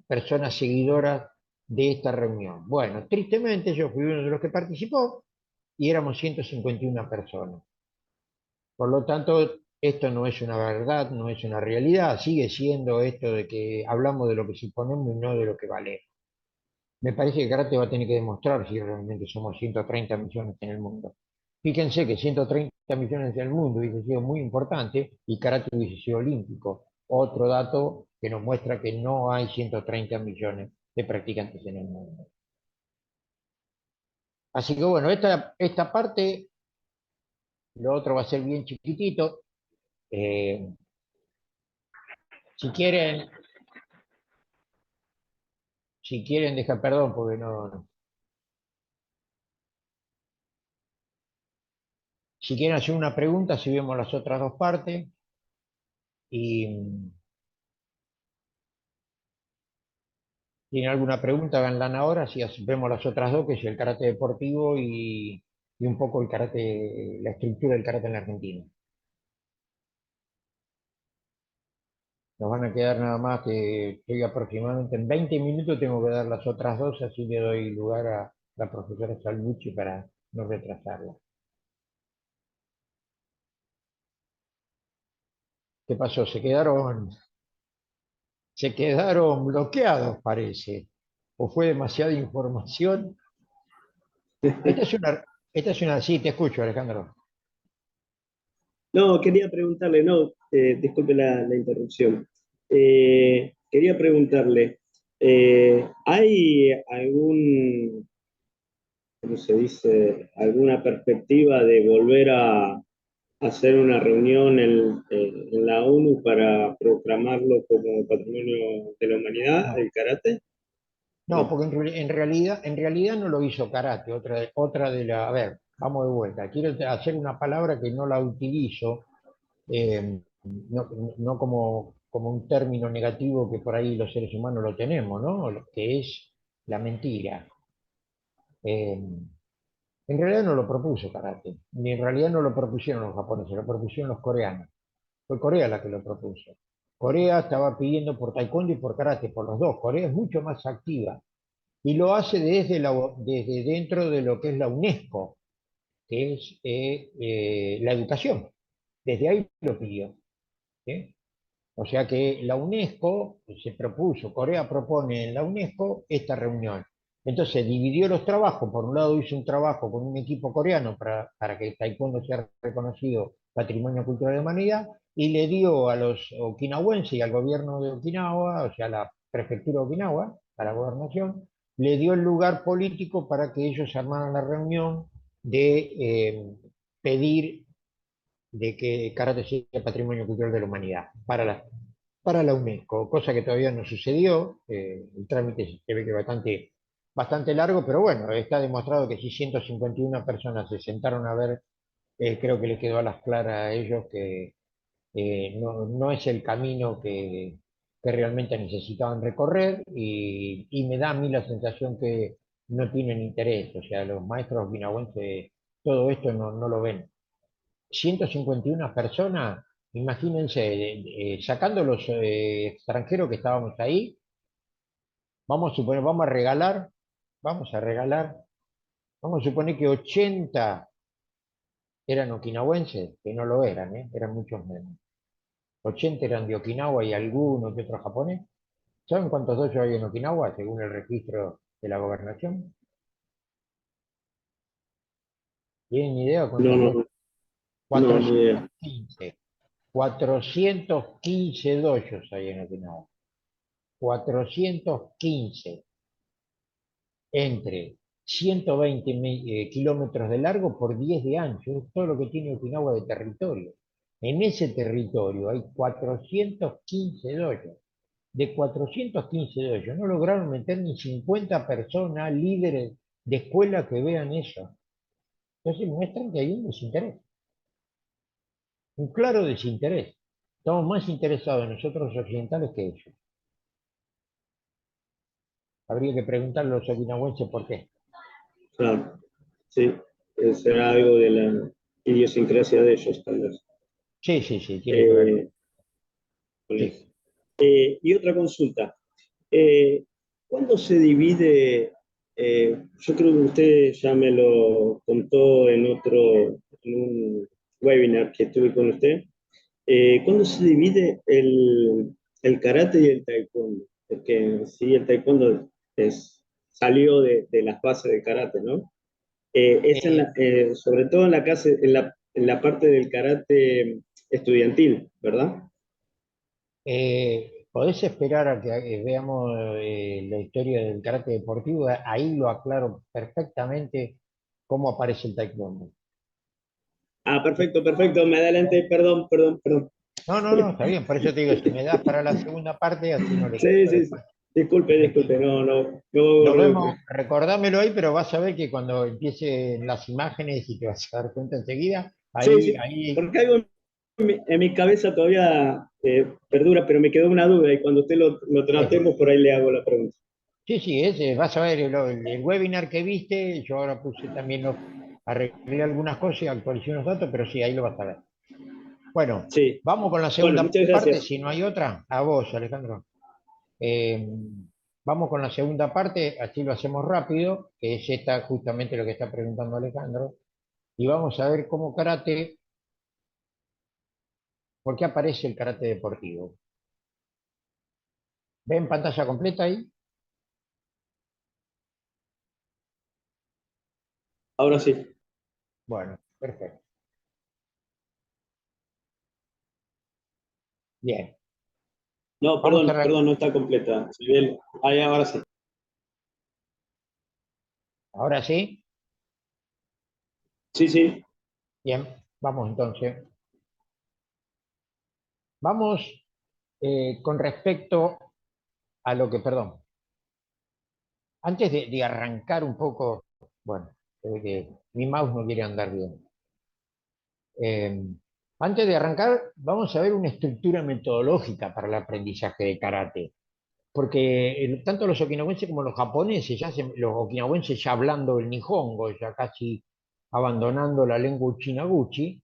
personas seguidoras de esta reunión. Bueno, tristemente yo fui uno de los que participó y éramos 151 personas. Por lo tanto, esto no es una verdad, no es una realidad, sigue siendo esto de que hablamos de lo que suponemos y no de lo que vale. Me parece que karate va a tener que demostrar si realmente somos 130 millones en el mundo. Fíjense que 130 millones en el mundo hubiese sido muy importante y karate hubiese sido olímpico. Otro dato que nos muestra que no hay 130 millones de practicantes en el mundo. Así que bueno, esta parte, lo otro va a ser bien chiquitito. Eh, si quieren, si quieren dejar, perdón, porque si quieren hacer una pregunta, si vemos las otras dos partes, y tienen alguna pregunta, háganla ahora, si vemos las otras dos, que es el karate deportivo y un poco el karate, la estructura del karate en la Argentina. Nos van a quedar nada más que estoy aproximadamente en 20 minutos, tengo que dar las otras dos, así le doy lugar a la profesora Salvucci para no retrasarla. ¿Qué pasó? Se quedaron bloqueados, parece. ¿O fue demasiada información? Sí, te escucho, Alejandro. No, quería preguntarle, no, disculpe la interrupción. Quería preguntarle, ¿hay algún, cómo se dice, alguna perspectiva de volver a hacer una reunión en la ONU para proclamarlo como Patrimonio de la Humanidad, No, el karate? no, No. porque en realidad no lo hizo karate, a ver, vamos de vuelta. Quiero hacer una palabra que no la utilizo, no, no como un término negativo que por ahí los seres humanos lo tenemos, ¿no? Lo que es la mentira. Eh, en realidad no lo propuso karate, ni en realidad no lo propusieron los japoneses, lo propusieron los coreanos. Fue Corea la que lo propuso. Corea estaba pidiendo por taekwondo y por karate, por los dos. Corea es mucho más activa y lo hace desde dentro de lo que es la UNESCO, que es la educación. Desde ahí lo pidió. ¿Sí? O sea que la UNESCO se propuso, Corea propone en la UNESCO esta reunión. Entonces dividió los trabajos, por un lado hizo un trabajo con un equipo coreano para que el taekwondo sea reconocido Patrimonio Cultural de la Humanidad, y le dio a los okinawenses y al gobierno de Okinawa, o sea, a la prefectura de Okinawa, a la gobernación, le dio el lugar político para que ellos armaran la reunión de pedir de que karate sea Patrimonio Cultural de la Humanidad para la UNESCO, cosa que todavía no sucedió. El trámite se ve que es bastante largo, pero bueno, está demostrado que si 151 personas se sentaron a ver, creo que les quedó a las claras a ellos que no es el camino que realmente necesitaban recorrer, y me da a mí la sensación que no tienen interés, o sea, los maestros okinawenses todo esto no lo ven. 151 personas, imagínense, sacando los extranjeros que estábamos ahí, vamos a suponer, vamos a regalar, vamos a suponer que 80 eran okinawenses, que no lo eran, eran muchos menos. 80 eran de Okinawa y algunos de otro japonés. ¿Saben cuántos doyos hay en Okinawa según el registro de la gobernación? ¿Tienen idea No, cuántos doyos? no, no, ni idea. 415. 415 doyos hay en Okinawa. 415 entre 120 kilómetros de largo por 10 de ancho, es todo lo que tiene Okinawa de territorio. En ese territorio hay 415 doyos. De 415 doyos no lograron meter ni 50 personas, líderes de escuela que vean eso. Entonces muestran que hay un desinterés, un claro desinterés. Estamos más interesados nosotros los occidentales que ellos. Habría que preguntarle a los okinawenses por qué. Claro, sí, será algo de la idiosincrasia de ellos, tal vez. Sí, sí, sí, tiene que ver. Con Sí. eso. Y otra consulta. Eh, ¿Cuándo se divide? Yo creo que usted ya me lo contó en un webinar que tuve con usted. ¿Cuándo se divide el karate y el taekwondo? Porque sí, el taekwondo salió de las bases del karate, ¿no? Es Eh, sobre todo en la, en la parte del karate estudiantil, ¿verdad? ¿Podés esperar a que veamos la historia del karate deportivo? Ahí lo aclaro perfectamente cómo aparece el taekwondo. Ah, perfecto, perfecto, me adelanté, perdón, perdón, perdón. No, no, no, está bien. Por eso te digo, si me das para la segunda parte, así no le Sí, quito sí, sí. después. Disculpe, Me disculpe, quito. no, no, no, Lo no. vemos, recordámelo ahí, pero vas a ver que cuando empiecen las imágenes y te vas a dar cuenta enseguida, Sí, ahí, sí, ahí, porque algo en mi cabeza todavía perdura, pero me quedó una duda y cuando usted lo eso. tratemos, por ahí le hago la pregunta. Sí, sí, ese, vas a ver el webinar que viste, yo ahora puse también, arreglé algunas cosas y actualicé unos datos, pero sí, ahí lo vas a ver. Bueno, Sí, vamos con la bueno, segunda muchas parte, gracias. si no hay otra, a vos, Alejandro. Eh, vamos con la segunda parte, así lo hacemos rápido, que es esta justamente lo que está preguntando Alejandro, y vamos a ver cómo karate, por qué aparece el karate deportivo. ¿Ven pantalla completa ahí? Ahora sí. Bueno, perfecto. Bien, No, vamos a perdón, arrancar. perdón, no está completa. Si bien- ahí, ahora sí. Ahora sí, Sí, sí. bien, vamos entonces. Vamos con respecto a lo que, perdón, antes de arrancar un poco, bueno, que mi mouse no quiere andar bien. Eh, Antes de arrancar, vamos a ver una estructura metodológica para el aprendizaje de karate, porque tanto los okinawenses como los japoneses, los okinawenses ya hablando el nihongo, ya casi abandonando la lengua uchinaguchi,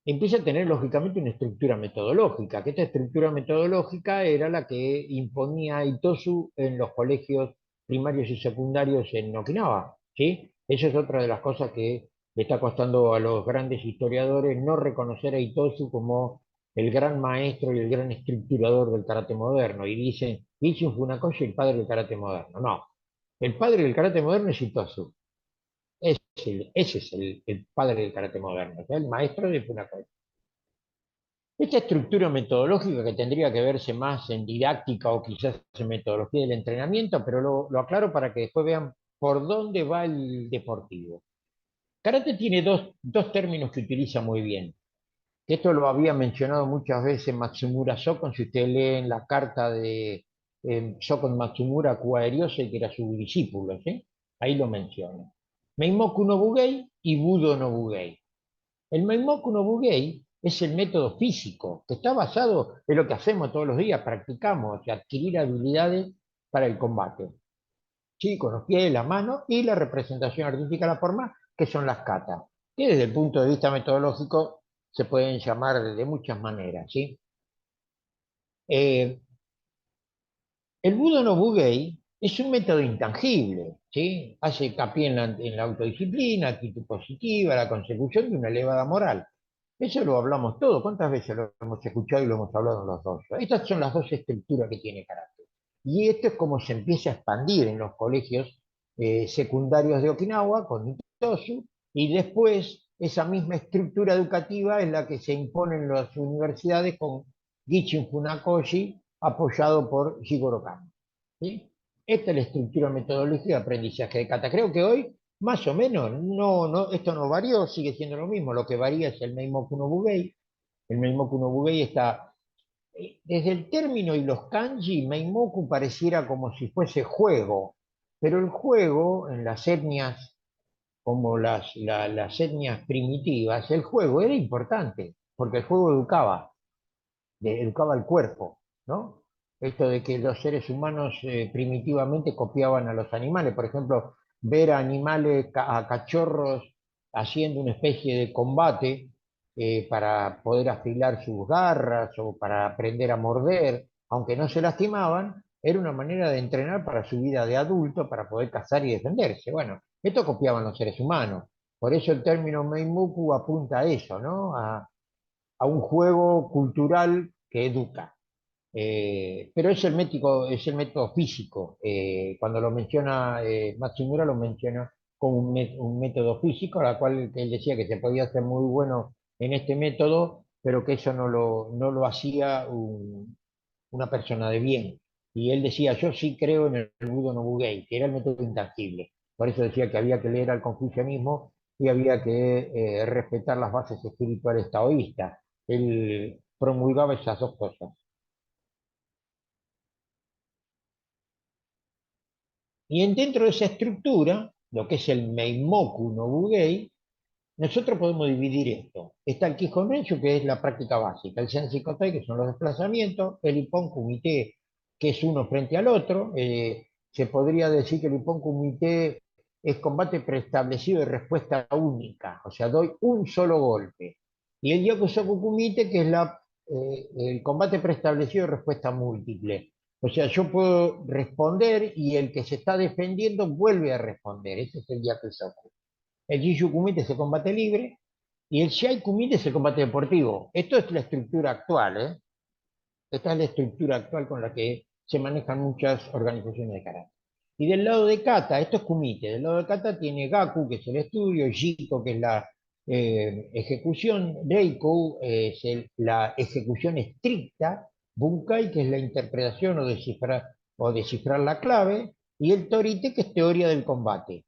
empieza a tener lógicamente una estructura metodológica, que esta estructura metodológica era la que imponía Itosu en los colegios primarios y secundarios en Okinawa, ¿sí? Eso es otra de las cosas que le está costando a los grandes historiadores no reconocer a Itosu como el gran maestro y el gran estructurador del karate moderno, y dicen, Isshin Funakoshi, el padre del karate moderno. No, el padre del karate moderno es Itosu, ese es el padre del karate moderno, ¿sí? El maestro de Funakoshi. Esta estructura metodológica que tendría que verse más en didáctica o quizás en metodología del entrenamiento, pero lo aclaro para que después vean por dónde va el deportivo. Karate tiene dos términos que utiliza muy bien. Esto lo había mencionado muchas veces Matsumura Sokon, si ustedes leen la carta de Sokon Matsumura a Kuwa Ryosei, que era su discípulo, ¿sí? Ahí lo menciona. Meimoku no Bugei y Budo no Bugei. El Meimoku no Bugei es el método físico, que está basado en lo que hacemos todos los días, practicamos, adquirir habilidades para el combate. Sí, con los pies, la mano y la representación artística de la forma, que son las katas, que desde el punto de vista metodológico se pueden llamar de muchas maneras, ¿sí? Eh, el Budo no Bugei es un método intangible, ¿sí? Hace hincapié en la autodisciplina, actitud positiva, la consecución de una elevada moral. Eso lo hablamos todo. ¿Cuántas veces lo hemos escuchado y lo hemos hablado los dos? Estas son las dos estructuras que tiene karate. Y esto es como se empieza a expandir en los colegios secundarios de Okinawa con Itosu, y después esa misma estructura educativa es la que se impone en las universidades con Gichin Funakoshi, apoyado por Jigoro Kano, ¿sí? Esta es la estructura metodológica de aprendizaje de kata. Creo que hoy, más o menos, esto no varió, sigue siendo lo mismo. Lo que varía es el Meimoku no Bugei. El Meimoku no Bugei está, desde el término y los kanji, Meimoku pareciera como si fuese juego, pero el juego en las etnias, como las etnias primitivas, el juego era importante, porque el juego educaba al cuerpo, ¿no? Esto de que los seres humanos primitivamente copiaban a los animales, por ejemplo, ver a animales, a cachorros haciendo una especie de combate para poder afilar sus garras o para aprender a morder, aunque no se lastimaban, era una manera de entrenar para su vida de adulto, para poder cazar y defenderse. Bueno, esto copiaban los seres humanos. Por eso el término Meimoku apunta a eso, ¿no? A un juego cultural que educa. Pero es el método físico. Cuando lo menciona Matsumura, lo menciona como un método físico, a la cual él decía que se podía ser muy bueno en este método, pero que eso no lo hacía una persona de bien. Y él decía, yo sí creo en el Budo no Bugei, que era el método intangible. Por eso decía que había que leer al confucianismo y había que respetar las bases espirituales taoístas. Él promulgaba esas dos cosas. Y dentro de esa estructura, lo que es el Meimoku no Bugei, nosotros podemos dividir esto. Está el Kihonrenshu, que es la práctica básica, el Sensei que son los desplazamientos, el Ippon Kumite, que es uno frente al otro. Se podría decir que el Ippon Kumite es combate preestablecido de respuesta única, o sea, doy un solo golpe. Y el Yakusoku Kumite, que es el combate preestablecido de respuesta múltiple. O sea, yo puedo responder y el que se está defendiendo vuelve a responder. Ese es el Yakusoku. El Jishu Kumite es el combate libre y el Shiai Kumite es el combate deportivo. Esto es la estructura actual, ¿eh? Esta es la estructura actual con la que se manejan muchas organizaciones de karate. Y del lado de kata, esto es kumite, del lado de kata tiene gaku, que es el estudio, jiko, que es la ejecución, reiko es la ejecución estricta, bunkai, que es la interpretación o descifrar la clave, y el torite, que es teoría del combate.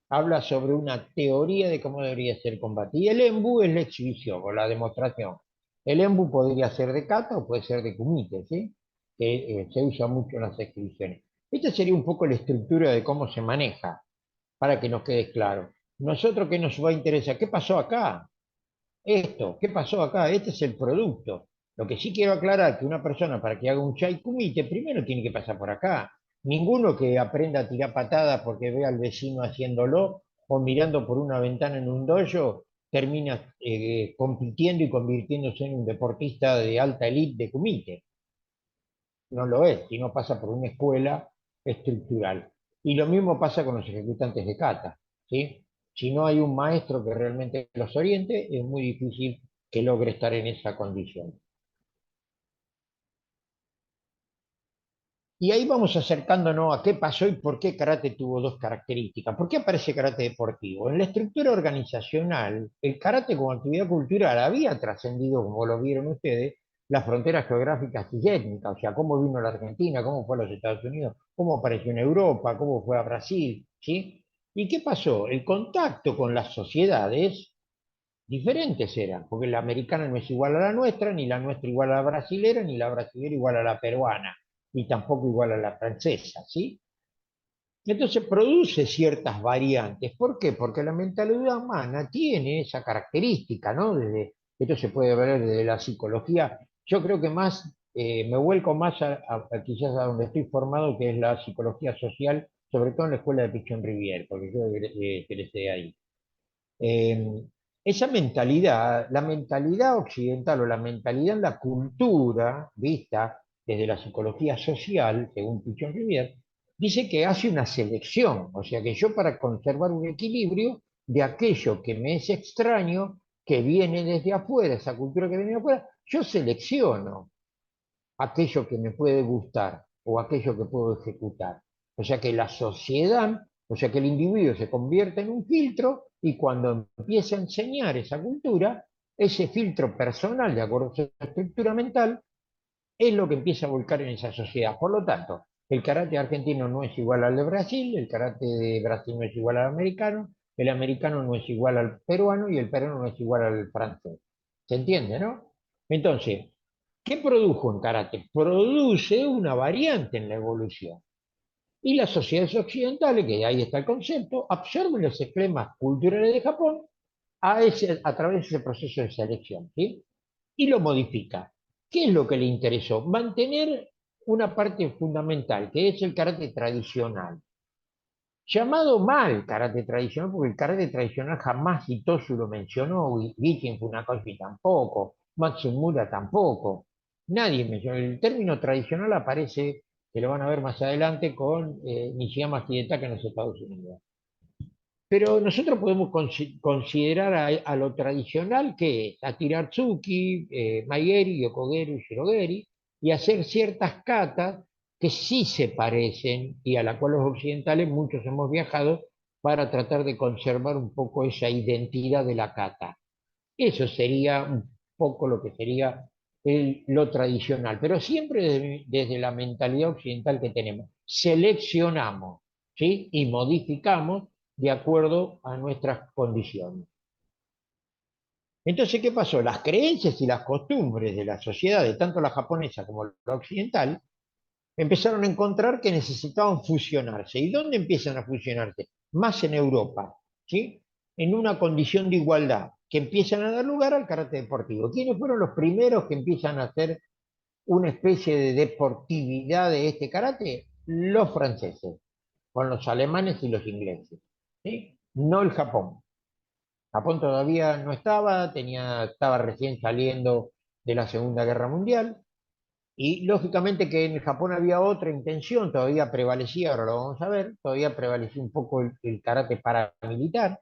Habla sobre una teoría de cómo debería ser el combate. Y el embu es la exhibición o la demostración. El embu podría ser de kata o puede ser de kumite, ¿sí? Que se usa mucho en las exhibiciones. Esta sería un poco la estructura de cómo se maneja, para que nos quede claro. Nosotros, ¿qué nos va a interesar? ¿Qué pasó acá? Esto, ¿qué pasó acá? Este es el producto. Lo que sí quiero aclarar que una persona para que haga un chai kumite primero tiene que pasar por acá. Ninguno que aprenda a tirar patadas porque ve al vecino haciéndolo o mirando por una ventana en un dojo termina compitiendo y convirtiéndose en un deportista de alta elite de kumite. No lo es, si no pasa por una escuela estructural. Y lo mismo pasa con los ejecutantes de kata, ¿sí? Si no hay un maestro que realmente los oriente, es muy difícil que logre estar en esa condición. Y ahí vamos acercándonos a qué pasó y por qué karate tuvo dos características. ¿Por qué aparece karate deportivo? En la estructura organizacional, el karate como actividad cultural había trascendido, como lo vieron ustedes, las fronteras geográficas y étnicas, o sea, cómo vino a la Argentina, cómo fue a los Estados Unidos, cómo apareció en Europa, cómo fue a Brasil, ¿sí? ¿Y qué pasó? El contacto con las sociedades diferentes eran, porque la americana no es igual a la nuestra, ni la nuestra igual a la brasilera, ni la brasilera igual a la peruana, ni tampoco igual a la francesa, ¿sí? Entonces produce ciertas variantes. ¿Por qué? Porque la mentalidad humana tiene esa característica, ¿no? Esto se puede ver desde la psicología. Yo creo que más, me vuelco más quizás a donde estoy formado, que es la psicología social, sobre todo en la escuela de Pichon Rivière, porque yo egresé ahí. Eh, Esa mentalidad, la mentalidad occidental o la mentalidad en la cultura, vista desde la psicología social, según Pichon Rivière, dice que hace una selección, o sea que yo para conservar un equilibrio de aquello que me es extraño, que viene desde afuera, esa cultura que viene de afuera, yo selecciono aquello que me puede gustar o aquello que puedo ejecutar. O sea que la sociedad, o sea que el individuo se convierte en un filtro y cuando empieza a enseñar esa cultura, ese filtro personal, de acuerdo a su estructura mental, es lo que empieza a volcar en esa sociedad. Por lo tanto, el karate argentino no es igual al de Brasil, el karate de Brasil no es igual al americano, el americano no es igual al peruano y el peruano no es igual al francés. ¿Se entiende, no? Entonces, ¿qué produjo en karate? Produce una variante en la evolución. Y las sociedades occidentales, que ahí está el concepto, absorben los esquemas culturales de Japón a través de ese proceso de selección, ¿sí? Y lo modifica. ¿Qué es lo que le interesó? Mantener una parte fundamental, que es el karate tradicional. Llamado mal karate tradicional, porque el karate tradicional jamás Hitosu lo mencionó, Gichin Funakoshi tampoco, Matsumura tampoco. Nadie mencionó. El término tradicional aparece que lo van a ver más adelante con Nishiyama Hidetaka en los Estados Unidos. Pero nosotros podemos considerar a lo tradicional que es a Tiratsuki, Maigeri, Yokogeru, Shirogeri, y hacer ciertas katas que sí se parecen y a la cual los occidentales muchos hemos viajado para tratar de conservar un poco esa identidad de la kata. Eso sería un poco lo que sería lo tradicional, pero siempre desde la mentalidad occidental que tenemos. Seleccionamos, ¿sí? Y modificamos de acuerdo a nuestras condiciones. Entonces, ¿qué pasó? Las creencias y las costumbres de la sociedad, de tanto la japonesa como la occidental, empezaron a encontrar que necesitaban fusionarse. ¿Y dónde empiezan a fusionarse? Más en Europa, ¿sí? En una condición de igualdad, que empiezan a dar lugar al karate deportivo. ¿Quiénes fueron los primeros que empiezan a hacer una especie de deportividad de este karate? Los franceses, con los alemanes y los ingleses, ¿sí? No el Japón. Japón todavía no estaba recién saliendo de la Segunda Guerra Mundial, y lógicamente que en Japón había otra intención, todavía prevalecía, ahora lo vamos a ver, todavía prevalecía un poco el karate paramilitar,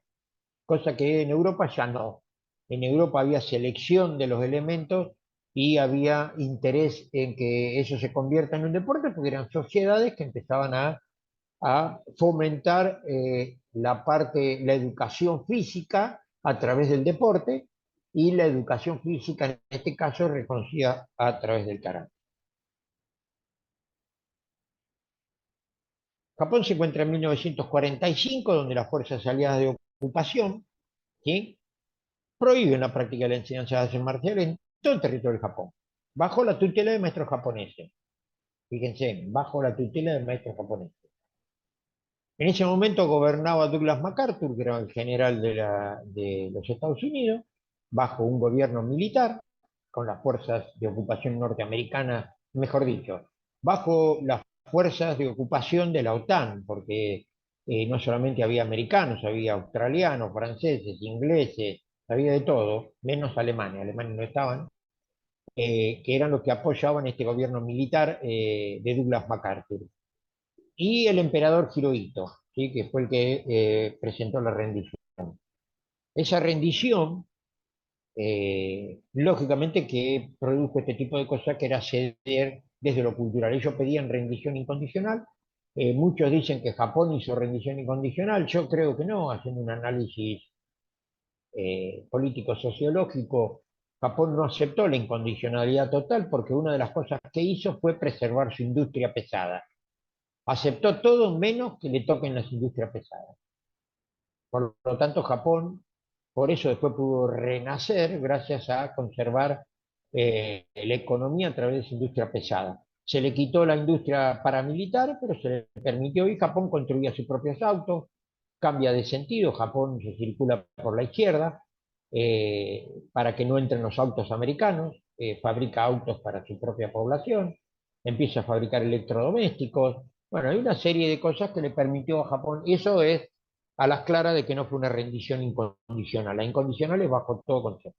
cosa que en Europa ya no. En Europa había selección de los elementos y había interés en que eso se convierta en un deporte, porque eran sociedades que empezaban a fomentar la educación física a través del deporte y la educación física en este caso reconocida a través del karate. Japón se encuentra en 1945, donde las fuerzas aliadas de ocupación, ¿sí?, prohíben la práctica de la enseñanza de artes marciales en todo el territorio del Japón, bajo la tutela de maestros japoneses. Fíjense, bajo la tutela de maestros japoneses. En ese momento gobernaba Douglas MacArthur, que era el general de los Estados Unidos, bajo un gobierno militar, con las fuerzas de ocupación norteamericanas, mejor dicho, bajo las fuerzas de ocupación de la OTAN, porque no solamente había americanos, había australianos, franceses, ingleses, había de todo, menos alemanes no estaban, que eran los que apoyaban este gobierno militar de Douglas MacArthur. Y el emperador Hirohito, ¿sí?, que fue el que presentó la rendición. Esa rendición, lógicamente que produjo este tipo de cosas, que era ceder desde lo cultural. Ellos pedían rendición incondicional. Muchos dicen que Japón hizo rendición incondicional. Yo creo que no, haciendo un análisis político-sociológico. Japón no aceptó la incondicionalidad total porque una de las cosas que hizo fue preservar su industria pesada. Aceptó todo menos que le toquen las industrias pesadas. Por lo tanto, Japón, por eso después pudo renacer gracias a conservar la economía a través de esa industria pesada. Se le quitó la industria paramilitar, pero se le permitió, y Japón construía sus propios autos, cambia de sentido, Japón se circula por la izquierda para que no entren los autos americanos, fabrica autos para su propia población, empieza a fabricar electrodomésticos. Bueno, hay una serie de cosas que le permitió a Japón, y eso es a las claras de que no fue una rendición incondicional. La incondicional es bajo todo concepto.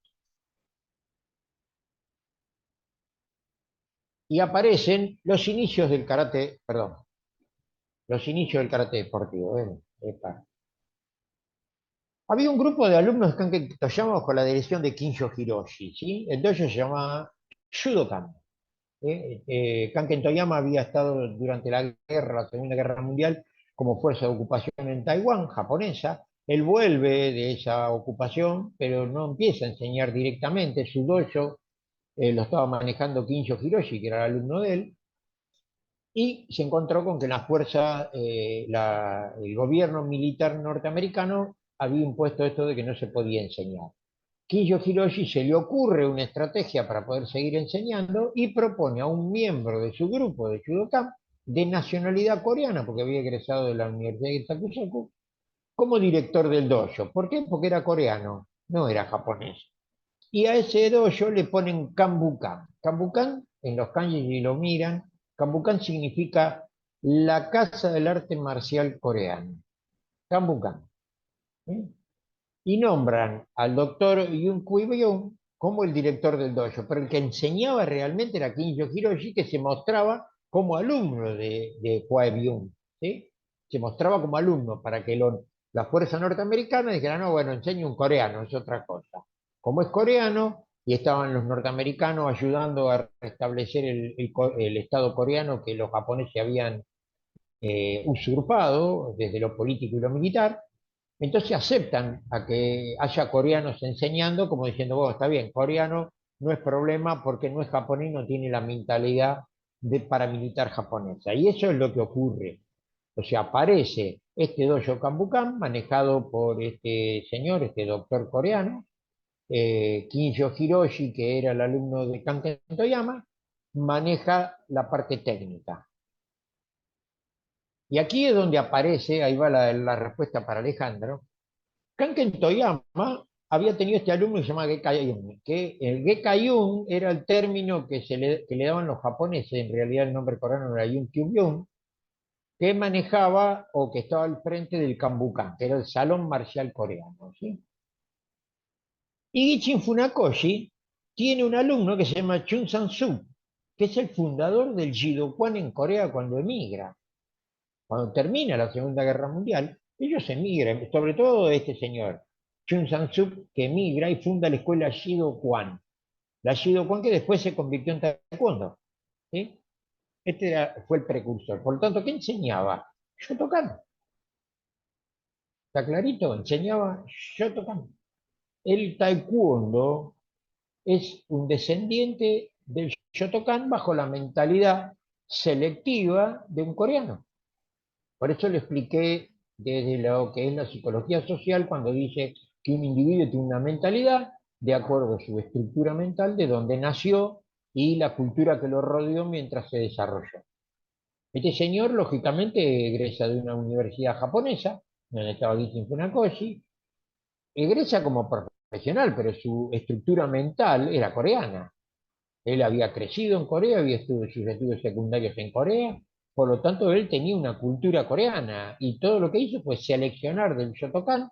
Y aparecen los inicios del karate, perdón, los inicios del karate deportivo. Había un grupo de alumnos de Kanken Toyama bajo la dirección de Kinjo Hiroshi, ¿sí? El dojo se llamaba Shudokan. Kanken Toyama había estado durante la Segunda Guerra Mundial, como fuerza de ocupación en Taiwán, japonesa. Él vuelve de esa ocupación, pero no empieza a enseñar directamente. Su dojo lo estaba manejando Kinjo Hiroshi, que era el alumno de él, y se encontró con que la fuerza, el gobierno militar norteamericano había impuesto esto de que no se podía enseñar. Kiyo Hiroshi se le ocurre una estrategia para poder seguir enseñando y propone a un miembro de su grupo de Judokan de nacionalidad coreana, porque había egresado de la Universidad de Takusaku, como director del dojo. ¿Por qué? Porque era coreano, no era japonés. Y a ese dojo le ponen Kambukan. Kambukan, en los kanji si lo miran, Kambukan significa la casa del arte marcial coreano. Kambukan. ¿Sí? Y nombran al doctor Yun Kui-byung como el director del dojo, pero el que enseñaba realmente era Kinjo Hiroshi, que se mostraba como alumno de Hua Byung, ¿sí? Se mostraba como alumno para que la fuerza norteamericana dijera, no, bueno, enseño un coreano, es otra cosa. Como es coreano, y estaban los norteamericanos ayudando a restablecer el Estado coreano que los japoneses habían usurpado desde lo político y lo militar, entonces aceptan a que haya coreanos enseñando, como diciendo, bueno, está bien, coreano no es problema porque no es japonés, no tiene la mentalidad de paramilitar japonesa. Y eso es lo que ocurre. O sea, aparece este dojo Kanbukan manejado por este señor, este doctor coreano, Kinjo Hiroshi, que era el alumno de Kanken Toyama, maneja la parte técnica. Y aquí es donde aparece, ahí va la respuesta para Alejandro. Kanken Toyama había tenido este alumno que se llama Gekayun, que el Gekayun era el término que le daban los japoneses, en realidad el nombre coreano era Yun Kyubyun, que manejaba o que estaba al frente del Kanbukan, que era el salón marcial coreano, ¿sí? Y Gichin Funakoshi tiene un alumno que se llama Chun Sang-soo, que es el fundador del Jidoquan en Corea cuando emigra. Cuando termina la Segunda Guerra Mundial, ellos emigran, sobre todo este señor, Chun Sang-soo, que emigra y funda la escuela Jidoquan. La Jidoquan que después se convirtió en Taekwondo, ¿sí? Fue el precursor. Por lo tanto, ¿qué enseñaba? Shotokan. ¿Está clarito? Enseñaba Shotokan. El Taekwondo es un descendiente del Shotokan bajo la mentalidad selectiva de un coreano. Por eso le expliqué desde lo que es la psicología social cuando dice que un individuo tiene una mentalidad de acuerdo a su estructura mental, de donde nació y la cultura que lo rodeó mientras se desarrolló. Este señor, lógicamente, egresa de una universidad japonesa, donde estaba Gichin Funakoshi, egresa como profesional, pero su estructura mental era coreana. Él había crecido en Corea, había estudiado sus estudios secundarios en Corea, por lo tanto él tenía una cultura coreana y todo lo que hizo fue seleccionar del Shotokan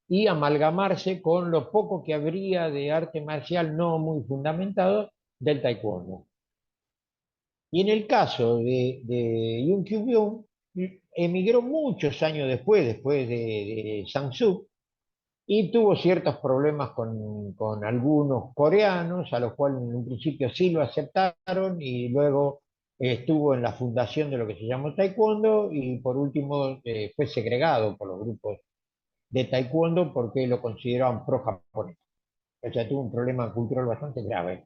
y amalgamarse con lo poco que habría de arte marcial no muy fundamentado del Taekwondo. Y en el caso de Yun Kyu-byung, emigró muchos años después de Sang-soo, y tuvo ciertos problemas con algunos coreanos, a los cuales en un principio sí lo aceptaron, y luego estuvo en la fundación de lo que se llamó Taekwondo, y por último fue segregado por los grupos de Taekwondo porque lo consideraban pro-japonés. O sea, tuvo un problema cultural bastante grave.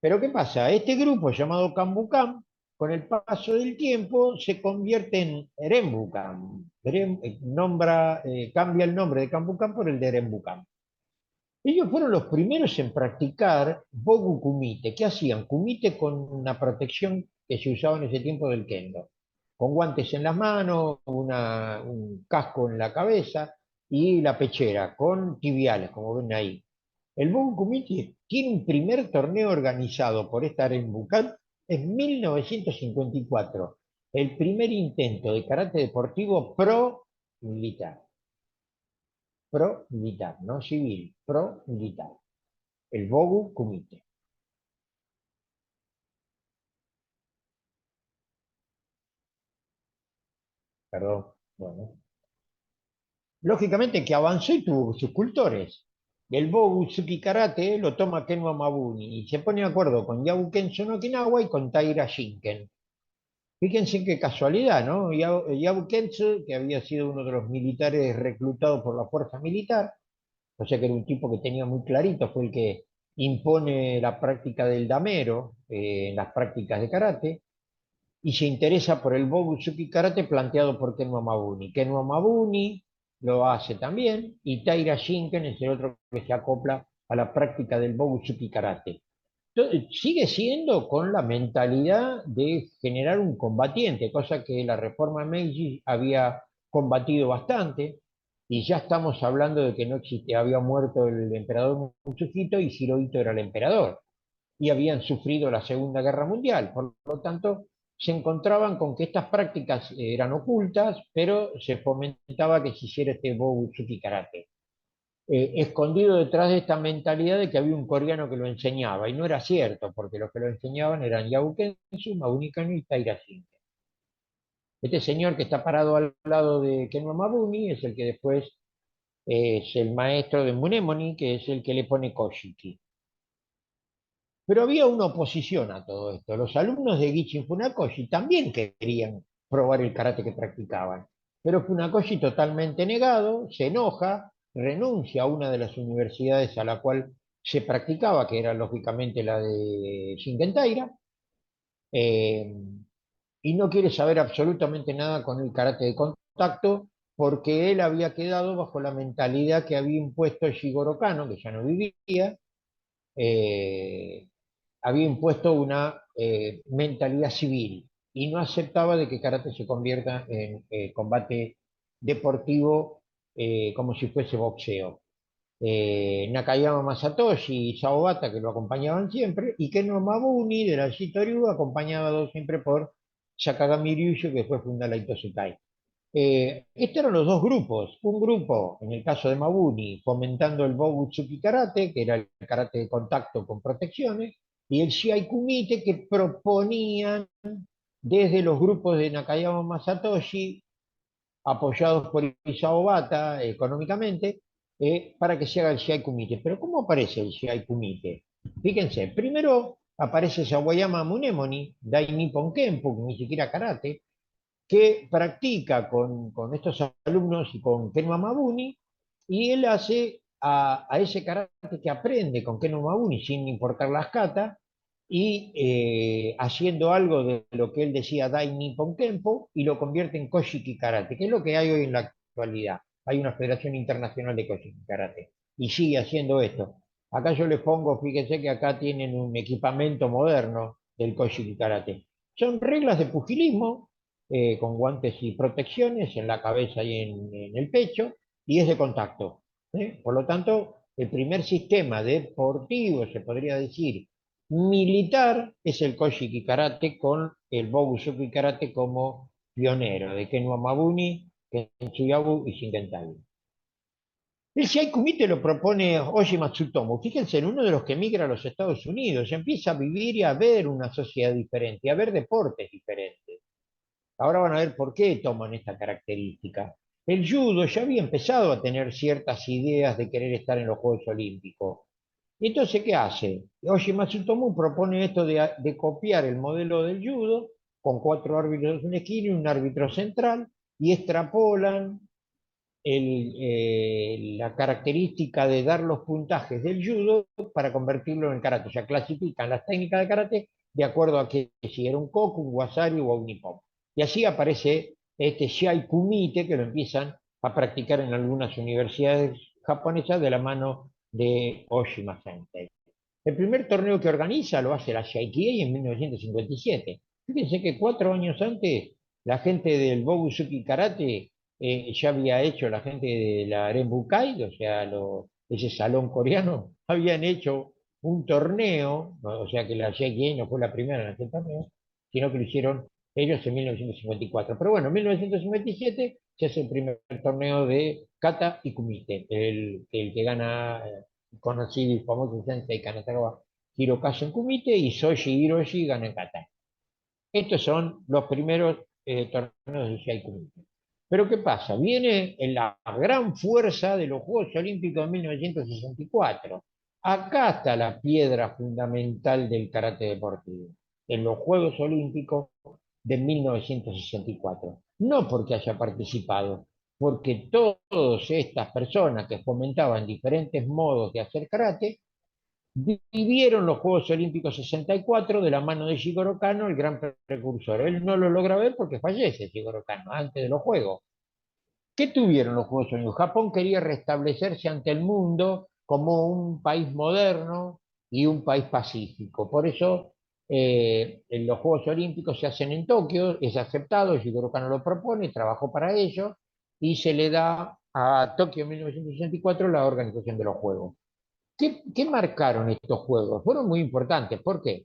Pero ¿qué pasa? Este grupo llamado Kanbukan, con el paso del tiempo, se convierte en Erenbukan. Cambia el nombre de Kanbukan por el de Erenbukan. Ellos fueron los primeros en practicar Bogu Kumite. ¿Qué hacían? Kumite con una protección que se usaba en ese tiempo del kendo. Con guantes en las manos, un casco en la cabeza y la pechera, con tibiales, como ven ahí. El Bogu Kumite tiene un primer torneo organizado por esta Renbukan en 1954. El primer intento de karate deportivo pro-militar. Pro-militar, no civil, pro-militar. El Bogu Kumite. Perdón. Bueno. Lógicamente que avanzó y tuvo sus cultores. El Bogu Tsuki Karate lo toma Ken Mabuni y se pone de acuerdo con Yabu Kenso no Okinawa y con Taira Shinken. Fíjense qué casualidad, ¿no? Yabu Kenso, que había sido uno de los militares reclutados por la fuerza militar, o sea que era un tipo que tenía muy clarito, fue el que impone la práctica del damero en las prácticas de karate, y se interesa por el Bogusuki Karate planteado por Kenwa Mabuni. Kenwa Mabuni lo hace también, y Taira Shinken es el otro que se acopla a la práctica del Bogusuki Karate. Entonces, sigue siendo con la mentalidad de generar un combatiente, cosa que la reforma Meiji había combatido bastante, y ya estamos hablando de que no existe, había muerto el emperador Mitsuhito y Hirohito era el emperador y habían sufrido la Segunda Guerra Mundial. Por lo tanto, se encontraban con que estas prácticas eran ocultas, pero se fomentaba que se hiciera este Bogusuki Karate. escondido detrás de esta mentalidad de que había un coreano que lo enseñaba, y no era cierto, porque los que lo enseñaban eran Yau Kenshu, Mabuni Kano y Taira Singh. Este señor que está parado al lado de Kenwa Mabuni es el que después es el maestro de Munemoni, que es el que le pone Koshiki. Pero había una oposición a todo esto. Los alumnos de Gichin Funakoshi también querían probar el karate que practicaban. Pero Funakoshi, totalmente negado, se enoja, renuncia a una de las universidades a la cual se practicaba, que era lógicamente la de Shinkentaira, eh, y no quiere saber absolutamente nada con el karate de contacto, porque él había quedado bajo la mentalidad que había impuesto Shigoro Kano, que ya no vivía, eh, había impuesto una mentalidad civil y no aceptaba de que karate se convierta en combate deportivo como si fuese boxeo. Nakayama Masatoshi y Sawabata, que lo acompañaban siempre, y Ken Mabuni de la Shitoryu, acompañado siempre por Sakagami Ryushu, que después funda la Itosukai. Estos eran los dos grupos. Un grupo, en el caso de Mabuni, fomentando el Bogutsuki Karate, que era el karate de contacto con protecciones, y el Shiai Kumite, que proponían desde los grupos de Nakayama Masatoshi, apoyados por Isao Bata económicamente, para que se haga el Shiai Kumite. Pero ¿cómo aparece el Shiai Kumite? Fíjense, primero aparece Sawayama Munemoni, Dai Nippon Kenpo, que ni siquiera karate, que practica con estos alumnos y con Ken Mabuni, y él hace a ese karate que aprende con Ken Mabuni sin importar las katas, y haciendo algo de lo que él decía Dai Nippon Kenpo, y lo convierte en Koshiki Karate, que es lo que hay hoy en la actualidad. Hay una Federación Internacional de Koshiki Karate, y sigue haciendo esto. Acá yo les pongo, fíjense que acá tienen un equipamiento moderno del Koshiki Karate. Son reglas de pugilismo, con guantes y protecciones en la cabeza y en el pecho, y es de contacto. Por lo tanto, el primer sistema deportivo, se podría decir, militar, es el Koshiki Karate, con el Bogusuki Karate como pionero, de Kenwa Mabuni, Kentsuyabu y Shingentai. El Shiai Kumite lo propone Oji Matsutomo. Fíjense, en uno de los que migra a los Estados Unidos, empieza a vivir y a ver una sociedad diferente, a ver deportes diferentes. Ahora van a ver por qué toman esta característica. El judo ya había empezado a tener ciertas ideas de querer estar en los Juegos Olímpicos. ¿Y entonces qué hace? Oji Matsutomo propone esto de copiar el modelo del judo, con 4 árbitros en una esquina y un árbitro central, y extrapolan la característica de dar los puntajes del judo para convertirlo en karate. O sea, clasifican las técnicas de karate de acuerdo a que si era un koku, un wasari o un nippon. Y así aparece este Shiai Kumite, que lo empiezan a practicar en algunas universidades japonesas de la mano de Oshima Sensei. El primer torneo que organiza lo hace la Shaikiei en 1957. Fíjense que 4 años antes la gente del Bogusuki Karate ya había hecho, la gente de la Renbukai, o sea, ese salón coreano, habían hecho un torneo, ¿no? O sea que la Shaikiei no fue la primera en hacer torneo, sino que lo hicieron ellos en 1954. Pero bueno, en 1957 se hace el primer torneo de Kata y Kumite, el que gana conocido y famoso sensei Kanagawa Hirokazu en Kumite y Soji Hiroshi gana en kata. Estos son los primeros torneos de Shiai Kumite. Pero ¿qué pasa? Viene en la gran fuerza de los Juegos Olímpicos de 1964. Acá está la piedra fundamental del karate deportivo, en los Juegos Olímpicos de 1964. No porque haya participado, porque todas estas personas que fomentaban diferentes modos de hacer karate vivieron los Juegos Olímpicos 64 de la mano de Jigoro Kano, el gran precursor. Él no lo logra ver porque fallece Jigoro Kano antes de los Juegos. ¿Qué tuvieron los Juegos Olímpicos? Japón quería restablecerse ante el mundo como un país moderno y un país pacífico. Por eso en los Juegos Olímpicos se hacen en Tokio, es aceptado, Jigoro Kano lo propone, trabajó para ello, y se le da a Tokio en 1964 la organización de los Juegos. ¿Qué marcaron estos Juegos? Fueron muy importantes. ¿Por qué?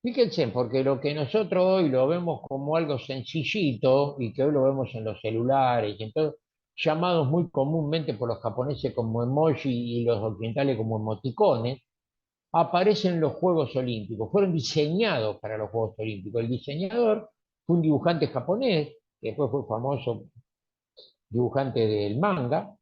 Fíjense, porque lo que nosotros hoy lo vemos como algo sencillito y que hoy lo vemos en los celulares y en todo, llamados muy comúnmente por los japoneses como emoji y los occidentales como emoticones, aparecen en los Juegos Olímpicos. Fueron diseñados para los Juegos Olímpicos. El diseñador fue un dibujante japonés, que después fue famoso dibujante del manga,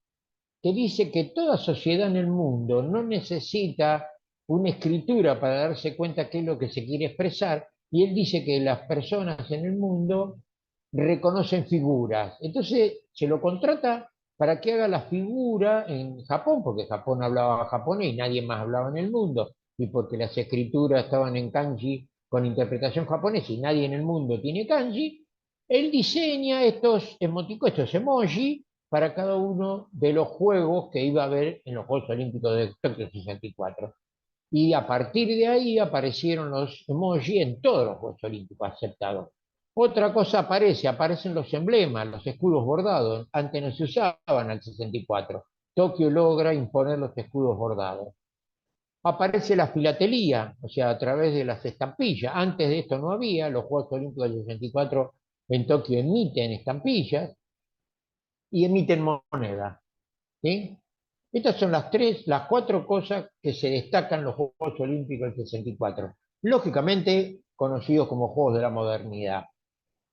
que dice que toda sociedad en el mundo no necesita una escritura para darse cuenta qué es lo que se quiere expresar, y él dice que las personas en el mundo reconocen figuras. Entonces se lo contrata para que haga la figura en Japón, porque Japón hablaba japonés y nadie más hablaba en el mundo, y porque las escrituras estaban en kanji con interpretación japonesa y nadie en el mundo tiene kanji. Él diseña estos emoticos, estos emojis, para cada uno de los juegos que iba a haber en los Juegos Olímpicos de Tokio 64. Y a partir de ahí aparecieron los emojis en todos los Juegos Olímpicos aceptados. Otra cosa aparecen los emblemas, los escudos bordados. Antes no se usaban al 64. Tokio logra imponer los escudos bordados. Aparece la filatelía, o sea, a través de las estampillas. Antes de esto no había, los Juegos Olímpicos del 64 en Tokio emiten estampillas y emiten moneda. ¿Sí? Estas son las cuatro cosas que se destacan en los Juegos Olímpicos del 64, lógicamente conocidos como Juegos de la Modernidad.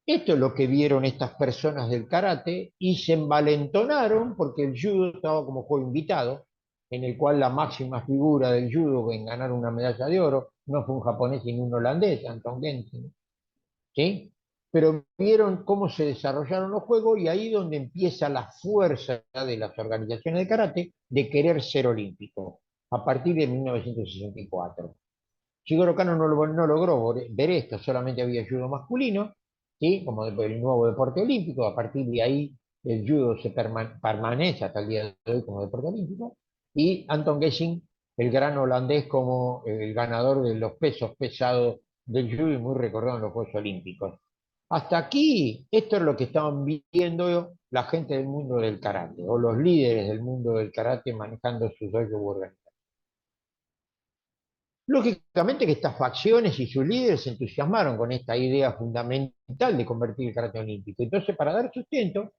Esto es lo que vieron estas personas del karate y se envalentonaron porque el judo estaba como juego invitado, en el cual la máxima figura del judo en ganar una medalla de oro no fue un japonés sino un holandés, Anton Genshin. ¿Sí? Pero vieron cómo se desarrollaron los juegos y ahí donde empieza la fuerza de las organizaciones de karate de querer ser olímpico, a partir de 1964. Shigeru Kano no logró ver esto, solamente había judo masculino, ¿sí? Como el nuevo deporte olímpico, a partir de ahí el judo permanece hasta el día de hoy como deporte olímpico, y Anton Gesing, el gran holandés, como el ganador de los pesos pesados del judo y muy recordado en los Juegos Olímpicos. Hasta aquí, esto es lo que estaban viendo la gente del mundo del karate, o los líderes del mundo del karate manejando sus dojo organizaciones. Lógicamente que estas facciones y sus líderes se entusiasmaron con esta idea fundamental de convertir el karate olímpico. Entonces, para dar sustento,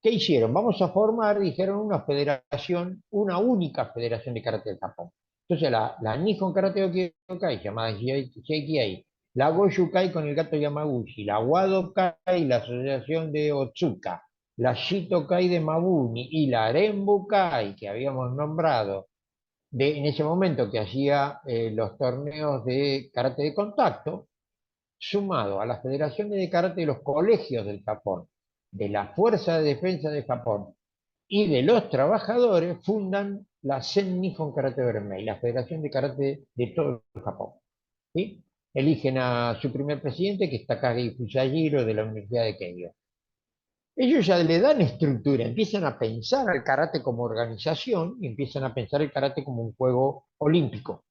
¿qué hicieron? Vamos a formar, dijeron, una federación, una única federación de karate del Japón. Entonces, la Nihon Karate Kyokai, llamada JKI, la Goju-Kai con el gato Yamaguchi, la Wado-Kai, la asociación de Otsuka, la Shito-Kai de Mabuni y la Renbu-Kai, que habíamos nombrado en ese momento que hacía los torneos de karate de contacto, sumado a la Federación de Karate de los colegios del Japón, de la Fuerza de Defensa de Japón y de los trabajadores, fundan la Sen Nihon Karate Vermei, la Federación de Karate de todo el Japón. ¿Sí? Eligen a su primer presidente, que es Takagi Fusajiro, de la Universidad de Keio. Ellos ya le dan estructura, empiezan a pensar al karate como organización y empiezan a pensar el karate como un juego olímpico.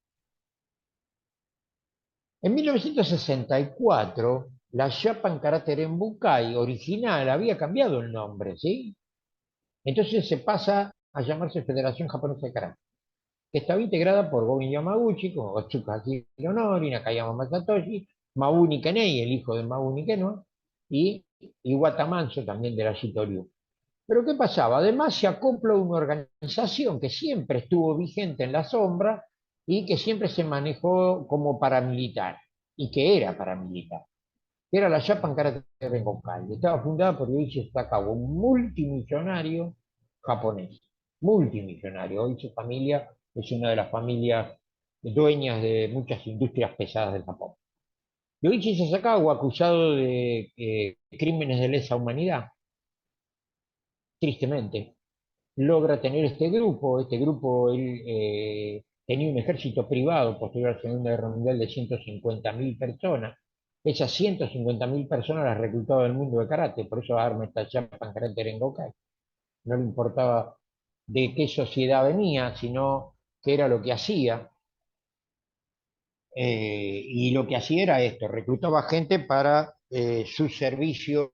En 1964, la Japan Karate Renbukai original había cambiado el nombre, ¿sí? Entonces se pasa a llamarse Federación Japonesa de Karate, que estaba integrada por Gobin Yamaguchi, como Otsuka Hironori, Nakayama Masatoshi, Mabuni Kenei, el hijo de Mabuni Kenoa, y Iwata Manso, también de la Shitoryu. Pero ¿qué pasaba? Además se acopla una organización que siempre estuvo vigente en la sombra y que siempre se manejó como paramilitar, y que era paramilitar, que era la Japan Karate Rengokai. Estaba fundada por Yoichi Sakawa, un multimillonario japonés, multimillonario. Hoy su familia es una de las familias dueñas de muchas industrias pesadas del Japón. Yoichi Sakawa, acusado de crímenes de lesa humanidad, tristemente, logra tener este grupo él tenía un ejército privado posterior a la Segunda Guerra Mundial de 150.000 personas. Esas 150.000 personas las reclutaba del mundo de karate, por eso arma esta Japan Karate Rengokai. No le importaba de qué sociedad venía, sino qué era lo que hacía. Y lo que hacía era esto, reclutaba gente para a su servicio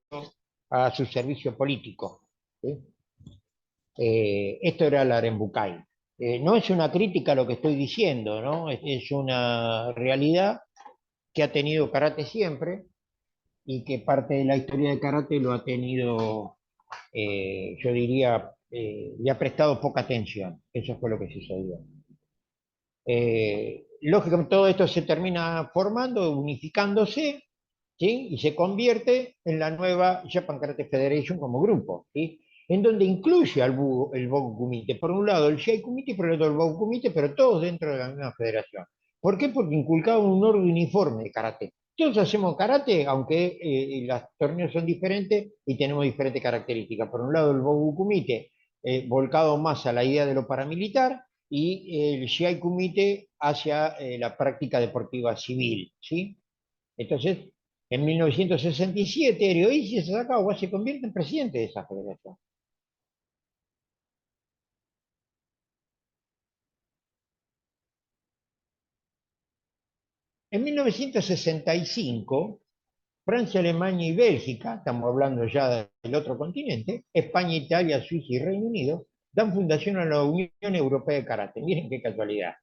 político. ¿Sí? Esto era la Arembucay. No es una crítica a lo que estoy diciendo, ¿no? Es una realidad que ha tenido karate siempre y que parte de la historia de karate lo ha tenido yo diría, le ha prestado poca atención. Eso fue lo que sucedió. Lógicamente todo esto se termina formando, unificándose, ¿sí? Y se convierte en la nueva Japan Karate Federation como grupo, ¿sí? En donde incluye el Bogu Kumite. Por un lado el Shai Kumite y por el otro el Bogu Kumite, pero todos dentro de la misma federación. ¿Por qué? Porque inculcaban un orden uniforme de karate. Todos hacemos karate, aunque los torneos son diferentes y tenemos diferentes características. Por un lado el Bogu Kumite, volcado más a la idea de lo paramilitar, y el Shai Kumite hacia la práctica deportiva civil, ¿sí? Entonces, en 1967, Ryoichi Sasakawa se convierte en presidente de esa federación. En 1965, Francia, Alemania y Bélgica, estamos hablando ya del otro continente, España, Italia, Suiza y Reino Unido, dan fundación a la Unión Europea de Karate. Miren qué casualidad.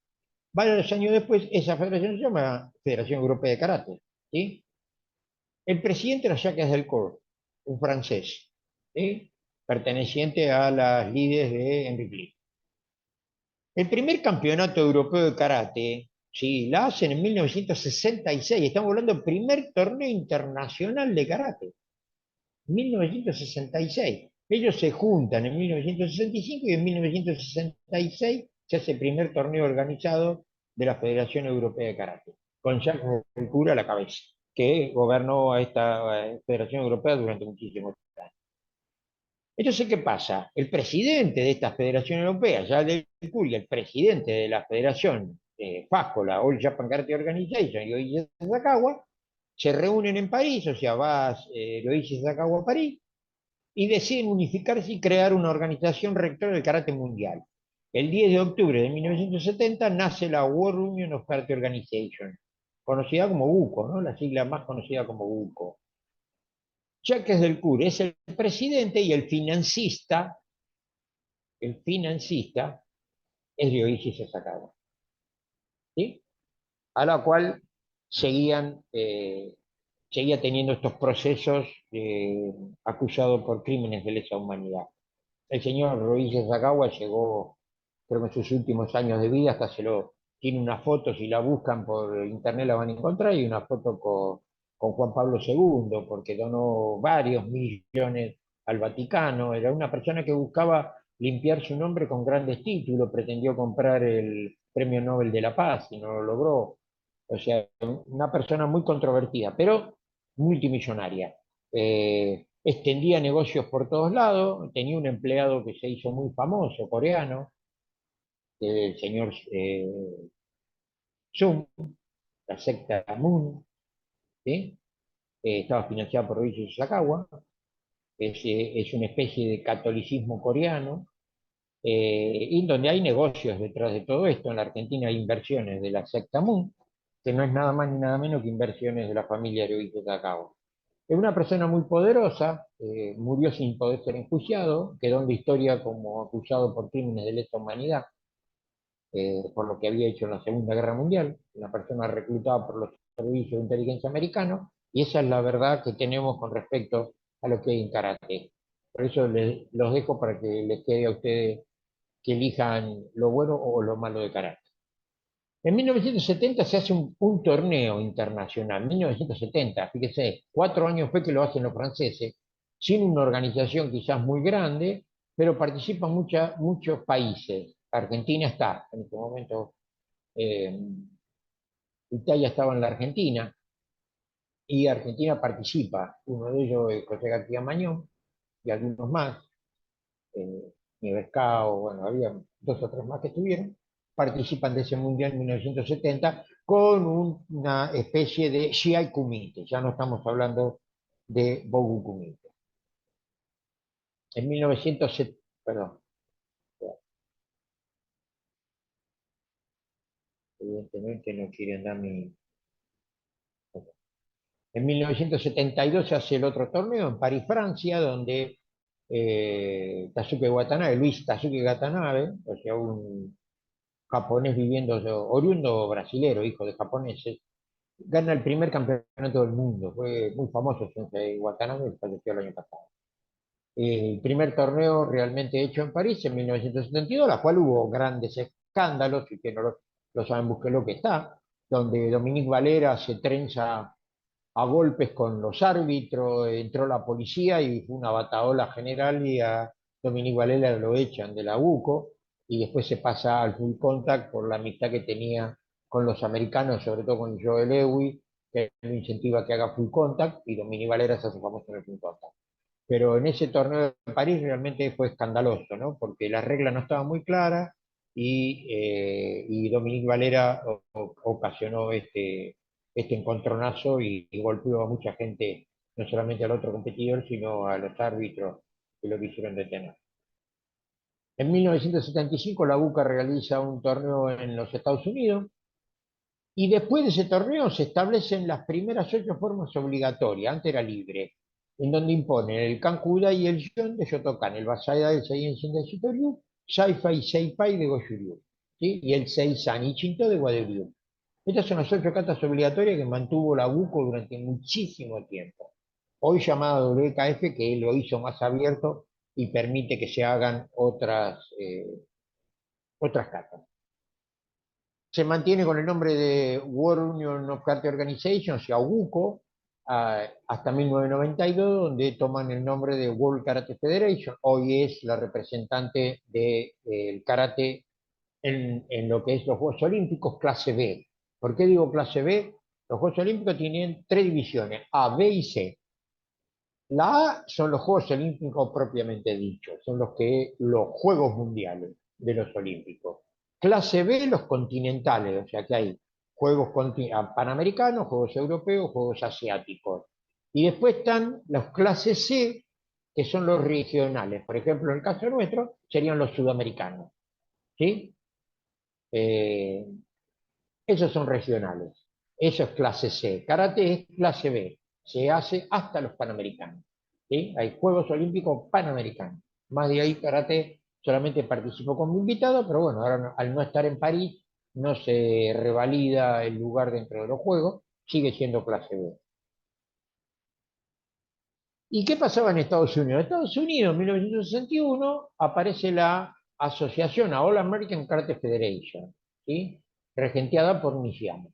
Varios años después, esa federación se llama Federación Europea de Karate, ¿sí? El presidente era Jacques Delcourt, un francés, ¿sí? Perteneciente a las líderes de Henri Lee. El primer campeonato europeo de karate, sí, la hacen en 1966. Estamos hablando del primer torneo internacional de karate. 1966. Ellos se juntan en 1965 y en 1966 se hace el primer torneo organizado de la Federación Europea de Karate, con Jacques Delcourt a la cabeza, que gobernó a esta Federación Europea durante muchísimos años. Entonces, ¿qué pasa? El presidente de esta Federación Europea, Jacques Delcourt, y el presidente de la Federación FASCO, la All Japan Karate Organization, Yoichi Sasakawa, se reúnen en París, o sea, va Yoichi Sasakawa a París, y deciden unificarse y crear una organización rectora del karate mundial. El 10 de octubre de 1970 nace la World Union of Karate Organization, conocida como WUKO, ¿no? La sigla más conocida como WUKO. Jacques Delcourt es el presidente y el financista es Ryoichi Sasakawa, ¿sí? A la cual seguían, seguía teniendo estos procesos acusado por crímenes de lesa humanidad. El señor Ryoichi Sasakawa llegó, creo que en sus últimos años de vida, hasta tiene una foto, si la buscan por internet la van a encontrar, y una foto con Juan Pablo II, porque donó varios millones al Vaticano. Era una persona que buscaba limpiar su nombre con grandes títulos, pretendió comprar el Premio Nobel de la Paz y no lo logró. O sea, una persona muy controvertida, pero multimillonaria. Extendía negocios por todos lados, tenía un empleado que se hizo muy famoso, coreano, el señor Sung, la secta Moon, ¿sí? Estaba financiada por Ryuichi Sakawa, es una especie de catolicismo coreano, y donde hay negocios detrás de todo esto. En la Argentina hay inversiones de la secta Moon, que no es nada más ni nada menos que inversiones de la familia Ryuichi Sakawa. Es una persona muy poderosa, murió sin poder ser enjuiciado, quedó en la historia como acusado por crímenes de lesa humanidad, por lo que había hecho en la Segunda Guerra Mundial, una persona reclutada por los servicios de inteligencia americanos, y esa es la verdad que tenemos con respecto a lo que hay en karate. Por eso los dejo para que les quede a ustedes que elijan lo bueno o lo malo de karate. En 1970 se hace un torneo internacional, 1970, fíjese, 4 años fue que lo hacen los franceses, sin una organización quizás muy grande, pero participan muchos países. Argentina está, en este momento, eh, Italia estaba en la Argentina, y Argentina participa, uno de ellos es José García Mañón, y algunos más, Nieves Cao, bueno, había 2 o 3 más que estuvieron, participan de ese Mundial en 1970 con una especie de Shiai Kumite, ya no estamos hablando de Bogu Kumite. En 1970, perdón, evidentemente no quieren dar mi... En 1972 se hace el otro torneo en París, Francia, donde Tasuke Watanabe, Luis Tasuke Watanabe, o sea, un japonés viviendo, oriundo brasilero, hijo de japoneses, gana el primer campeonato del mundo. Fue muy famoso Sensei Watanabe, falleció el año pasado. El primer torneo realmente hecho en París en 1972, la cual hubo grandes escándalos, y que no lo saben, busquen lo que está, donde Dominique Valera se trenza a golpes con los árbitros, entró la policía y fue una batahola general y a Dominique Valera lo echan de la UCO y después se pasa al full contact por la amistad que tenía con los americanos, sobre todo con Joe Lewy, que lo incentiva a que haga full contact y Dominique Valera se hace famoso en el full contact. Pero en ese torneo de París realmente fue escandaloso, ¿no? Porque las reglas no estaban muy claras y Dominique Valera ocasionó este encontronazo y golpeó a mucha gente, no solamente al otro competidor, sino a los árbitros que lo quisieron detener. En 1975 la UCA realiza un torneo en los Estados Unidos y después de ese torneo se establecen las primeras 8 formas obligatorias, antes era libre, en donde imponen el Kankuda y el Yon de Shotokan, el Basada del Seienshin de Shitoryu, Saifa y Seipai de Goshuryu, ¿sí? Y el Seisan y Shinto de Guadebryu. Estas son las 8 catas obligatorias que mantuvo la UCO durante muchísimo tiempo. Hoy llamada WKF, que lo hizo más abierto y permite que se hagan otras catas. Se mantiene con el nombre de World Union of Karate Organization, o sea, WUKO, hasta 1992, donde toman el nombre de World Karate Federation. Hoy es la representante del karate en lo que es los Juegos Olímpicos, clase B. ¿Por qué digo clase B? Los Juegos Olímpicos tienen 3 divisiones, A, B y C. La A son los Juegos Olímpicos propiamente dichos, son los Juegos Mundiales de los Olímpicos. Clase B, los continentales, o sea que hay Juegos Panamericanos, Juegos Europeos, Juegos Asiáticos. Y después están los clase C, que son los regionales. Por ejemplo, en el caso nuestro, serían los sudamericanos. ¿Sí? Eh, Esos son regionales. Eso es clase C. Karate es clase B. Se hace hasta los panamericanos. ¿Sí? Hay Juegos Olímpicos Panamericanos. Más de ahí, karate solamente participó como invitado, pero bueno, ahora al no estar en París, no se revalida el lugar dentro de los Juegos, sigue siendo clase B. ¿Y qué pasaba en Estados Unidos? En Estados Unidos, en 1961, aparece la asociación a All American Karate Federation, ¿sí? Regenteada por Nishiyama.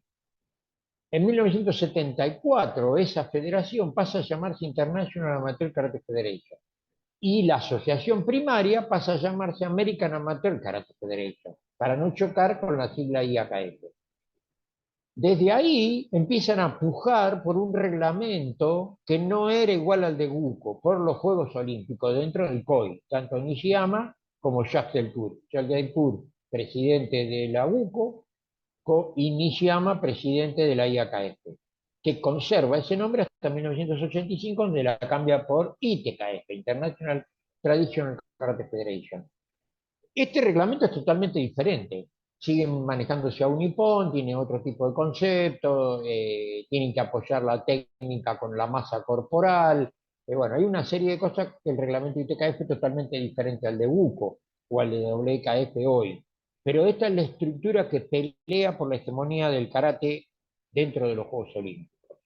En 1974, esa federación pasa a llamarse International Amateur Karate Federation y la asociación primaria pasa a llamarse American Amateur Karate Federation, para no chocar con la sigla IAKF. Desde ahí empiezan a pujar por un reglamento que no era igual al de WUKO, por los Juegos Olímpicos dentro del COI, tanto Nishiyama como Jacques Delcourt. Jacques Delcourt, presidente de la WUKO, y Nishiyama, presidente de la IAKF, que conserva ese nombre hasta 1985, donde la cambia por ITKF, International Traditional Karate Federation. Este reglamento es totalmente diferente. Siguen manejándose a un nippon, tiene otro tipo de concepto, tienen que apoyar la técnica con la masa corporal. Bueno, hay una serie de cosas que el reglamento ITKF es totalmente diferente al de WUKO o al de WKF hoy. Pero esta es la estructura que pelea por la hegemonía del karate dentro de los Juegos Olímpicos.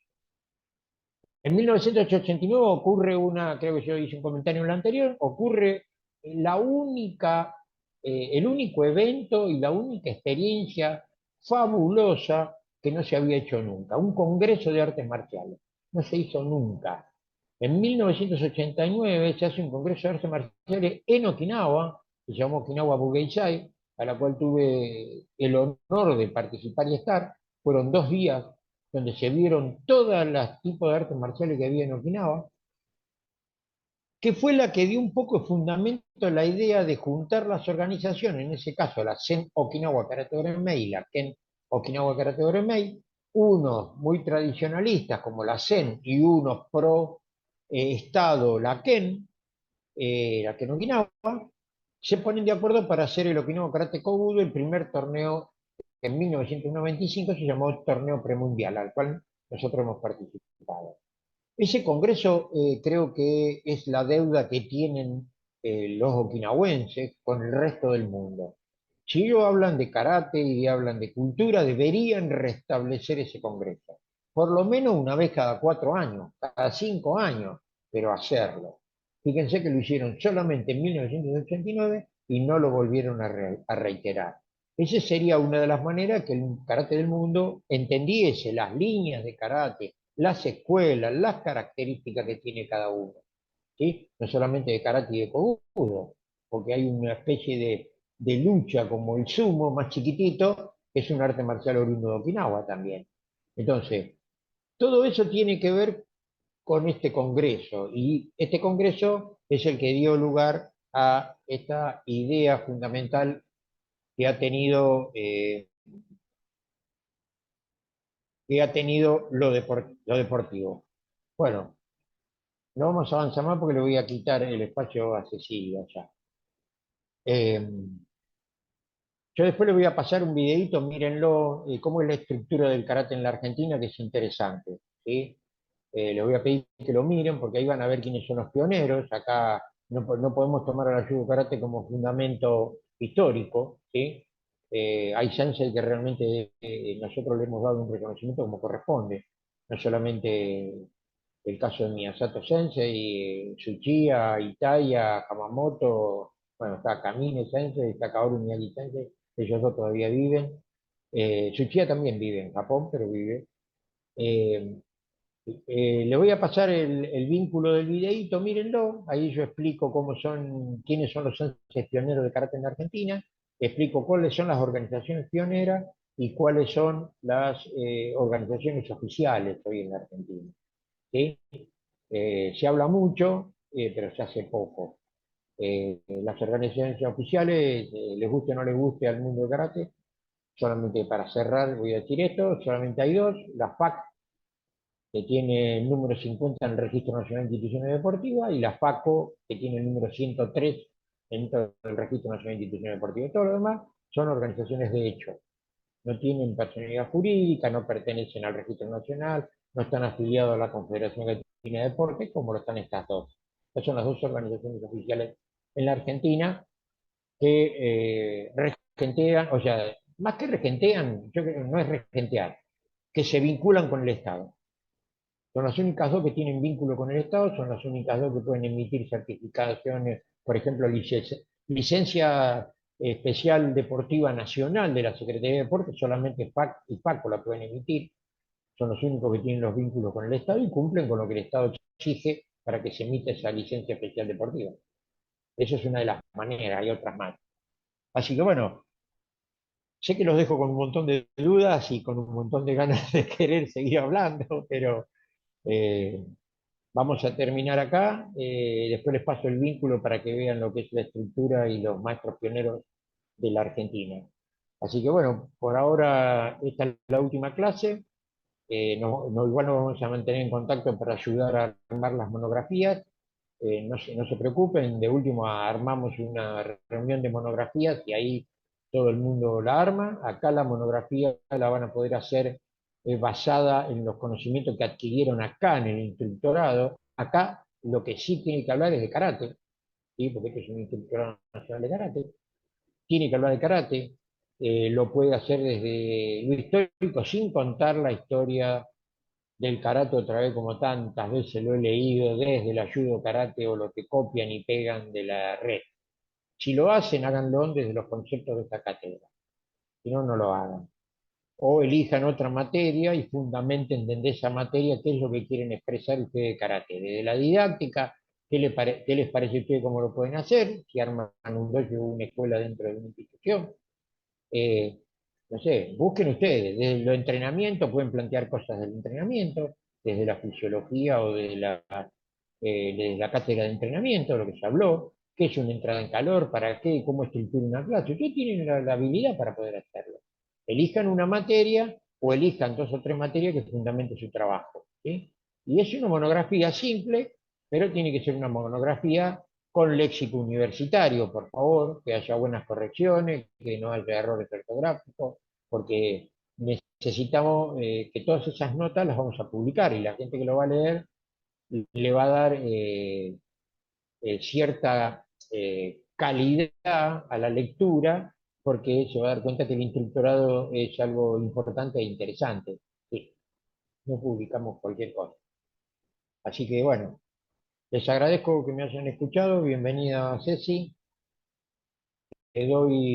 En 1989 ocurre creo que yo hice un comentario en lo anterior, ocurre la única, el único evento y la única experiencia fabulosa que no se había hecho nunca, un congreso de artes marciales. No se hizo nunca. En 1989 se hace un congreso de artes marciales en Okinawa, que se llamó Okinawa Bugeisai, a la cual tuve el honor de participar y estar. Fueron 2 días donde se vieron todos los tipos de artes marciales que había en Okinawa, que fue la que dio un poco de fundamento a la idea de juntar las organizaciones, en ese caso la Zen Okinawa Karate Oremei y la Ken Okinawa Karate Oremei, unos muy tradicionalistas como la Zen y unos pro Estado, la Ken Okinawa, se ponen de acuerdo para hacer el Okinawa Karate Kobudo, el primer torneo que en 1995 se llamó Torneo Premundial, al cual nosotros hemos participado. Ese congreso creo que es la deuda que tienen los okinawenses con el resto del mundo. Si ellos hablan de karate y hablan de cultura, deberían restablecer ese congreso. Por lo menos una vez cada 4 años, cada 5 años, pero hacerlo. Fíjense que lo hicieron solamente en 1989 y no lo volvieron a reiterar. Esa sería una de las maneras que el karate del mundo entendiese las líneas de karate, las escuelas, las características que tiene cada uno. ¿Sí? No solamente de karate y de kobudo, porque hay una especie de lucha como el sumo más chiquitito, que es un arte marcial oriundo de Okinawa también. Entonces, todo eso tiene que ver con este congreso, y este congreso es el que dio lugar a esta idea fundamental que ha tenido, lo deportivo. Bueno, no vamos a avanzar más porque le voy a quitar el espacio a Cecilia ya. Eh, yo después le voy a pasar un videito, mírenlo, cómo es la estructura del karate en la Argentina, que es interesante. ¿Sí? Les voy a pedir que lo miren porque ahí van a ver quiénes son los pioneros. Acá no podemos tomar al Judo Karate como fundamento histórico, ¿sí? Hay sensei que realmente nosotros le hemos dado un reconocimiento como corresponde. No solamente el caso de Miyasato Sensei, Tsuchiya, Itaya, Hamamoto, bueno, está Kamine Sensei, está Kaoru Miyagi Sensei, ellos dos todavía viven. Tsuchiya también vive en Japón, pero vive. Eh, le voy a pasar el vínculo del videíto, mírenlo, ahí yo explico quiénes son los entes pioneros de karate en Argentina, explico cuáles son las organizaciones pioneras y cuáles son las organizaciones oficiales hoy en Argentina. ¿Sí? Se habla mucho, pero se hace poco. Las organizaciones oficiales, les guste o no les guste al mundo del karate, solamente para cerrar voy a decir esto, solamente hay dos, la FAC, que tiene el número 50 en el Registro Nacional de Instituciones Deportivas, y la FACO, que tiene el número 103 dentro del Registro Nacional de Instituciones Deportivas. Todo lo demás son organizaciones de hecho. No tienen personalidad jurídica, no pertenecen al Registro Nacional, no están afiliados a la Confederación Argentina de Deportes, como lo están estas dos. Estas son las dos organizaciones oficiales en la Argentina que regentean, o sea, más que regentean, yo creo que no es regentear, que se vinculan con el Estado. Son las únicas dos que tienen vínculo con el Estado, son las únicas dos que pueden emitir certificaciones, por ejemplo, licencia especial deportiva nacional de la Secretaría de Deportes, solamente FAC y FACO la pueden emitir, son los únicos que tienen los vínculos con el Estado y cumplen con lo que el Estado exige para que se emita esa licencia especial deportiva. Esa es una de las maneras, hay otras más. Así que bueno, sé que los dejo con un montón de dudas y con un montón de ganas de querer seguir hablando, pero eh, vamos a terminar acá. Después les paso el vínculo para que vean lo que es la estructura y los maestros pioneros de la Argentina. Así que bueno, por ahora esta es la última clase. Igual nos vamos a mantener en contacto para ayudar a armar las monografías. No se preocupen, de último armamos una reunión de monografías y ahí todo el mundo la arma. Acá la monografía la van a poder hacer basada en los conocimientos que adquirieron acá en el instructorado. Acá lo que sí tiene que hablar es de karate, ¿sí? Porque este es un instructorado nacional de karate. Tiene que hablar de karate, lo puede hacer desde lo histórico sin contar la historia del karate otra vez como tantas veces lo he leído desde el judo karate o lo que copian y pegan de la red. Si lo hacen, háganlo desde los conceptos de esta cátedra. Si no, no lo hagan. O elijan otra materia y fundamenten desde esa materia qué es lo que quieren expresar ustedes de karate. Desde la didáctica, qué les parece a ustedes cómo lo pueden hacer, si arman un dojo o una escuela dentro de una institución. Eh, no sé, busquen ustedes, desde el entrenamiento pueden plantear cosas del entrenamiento, desde la fisiología o desde la cátedra de entrenamiento, lo que se habló, qué es una entrada en calor, para qué, cómo estructura una clase. Ustedes tienen la habilidad para poder hacerlo. Elijan una materia o elijan dos o tres materias que fundamenten su trabajo. ¿Sí? Y es una monografía simple, pero tiene que ser una monografía con léxico universitario, por favor, que haya buenas correcciones, que no haya errores ortográficos, porque necesitamos que todas esas notas las vamos a publicar y la gente que lo va a leer le va a dar cierta calidad a la lectura, porque se va a dar cuenta que el instructorado es algo importante e interesante. Sí, no publicamos cualquier cosa. Así que bueno, Les agradezco que me hayan escuchado. Bienvenida, Ceci. Le doy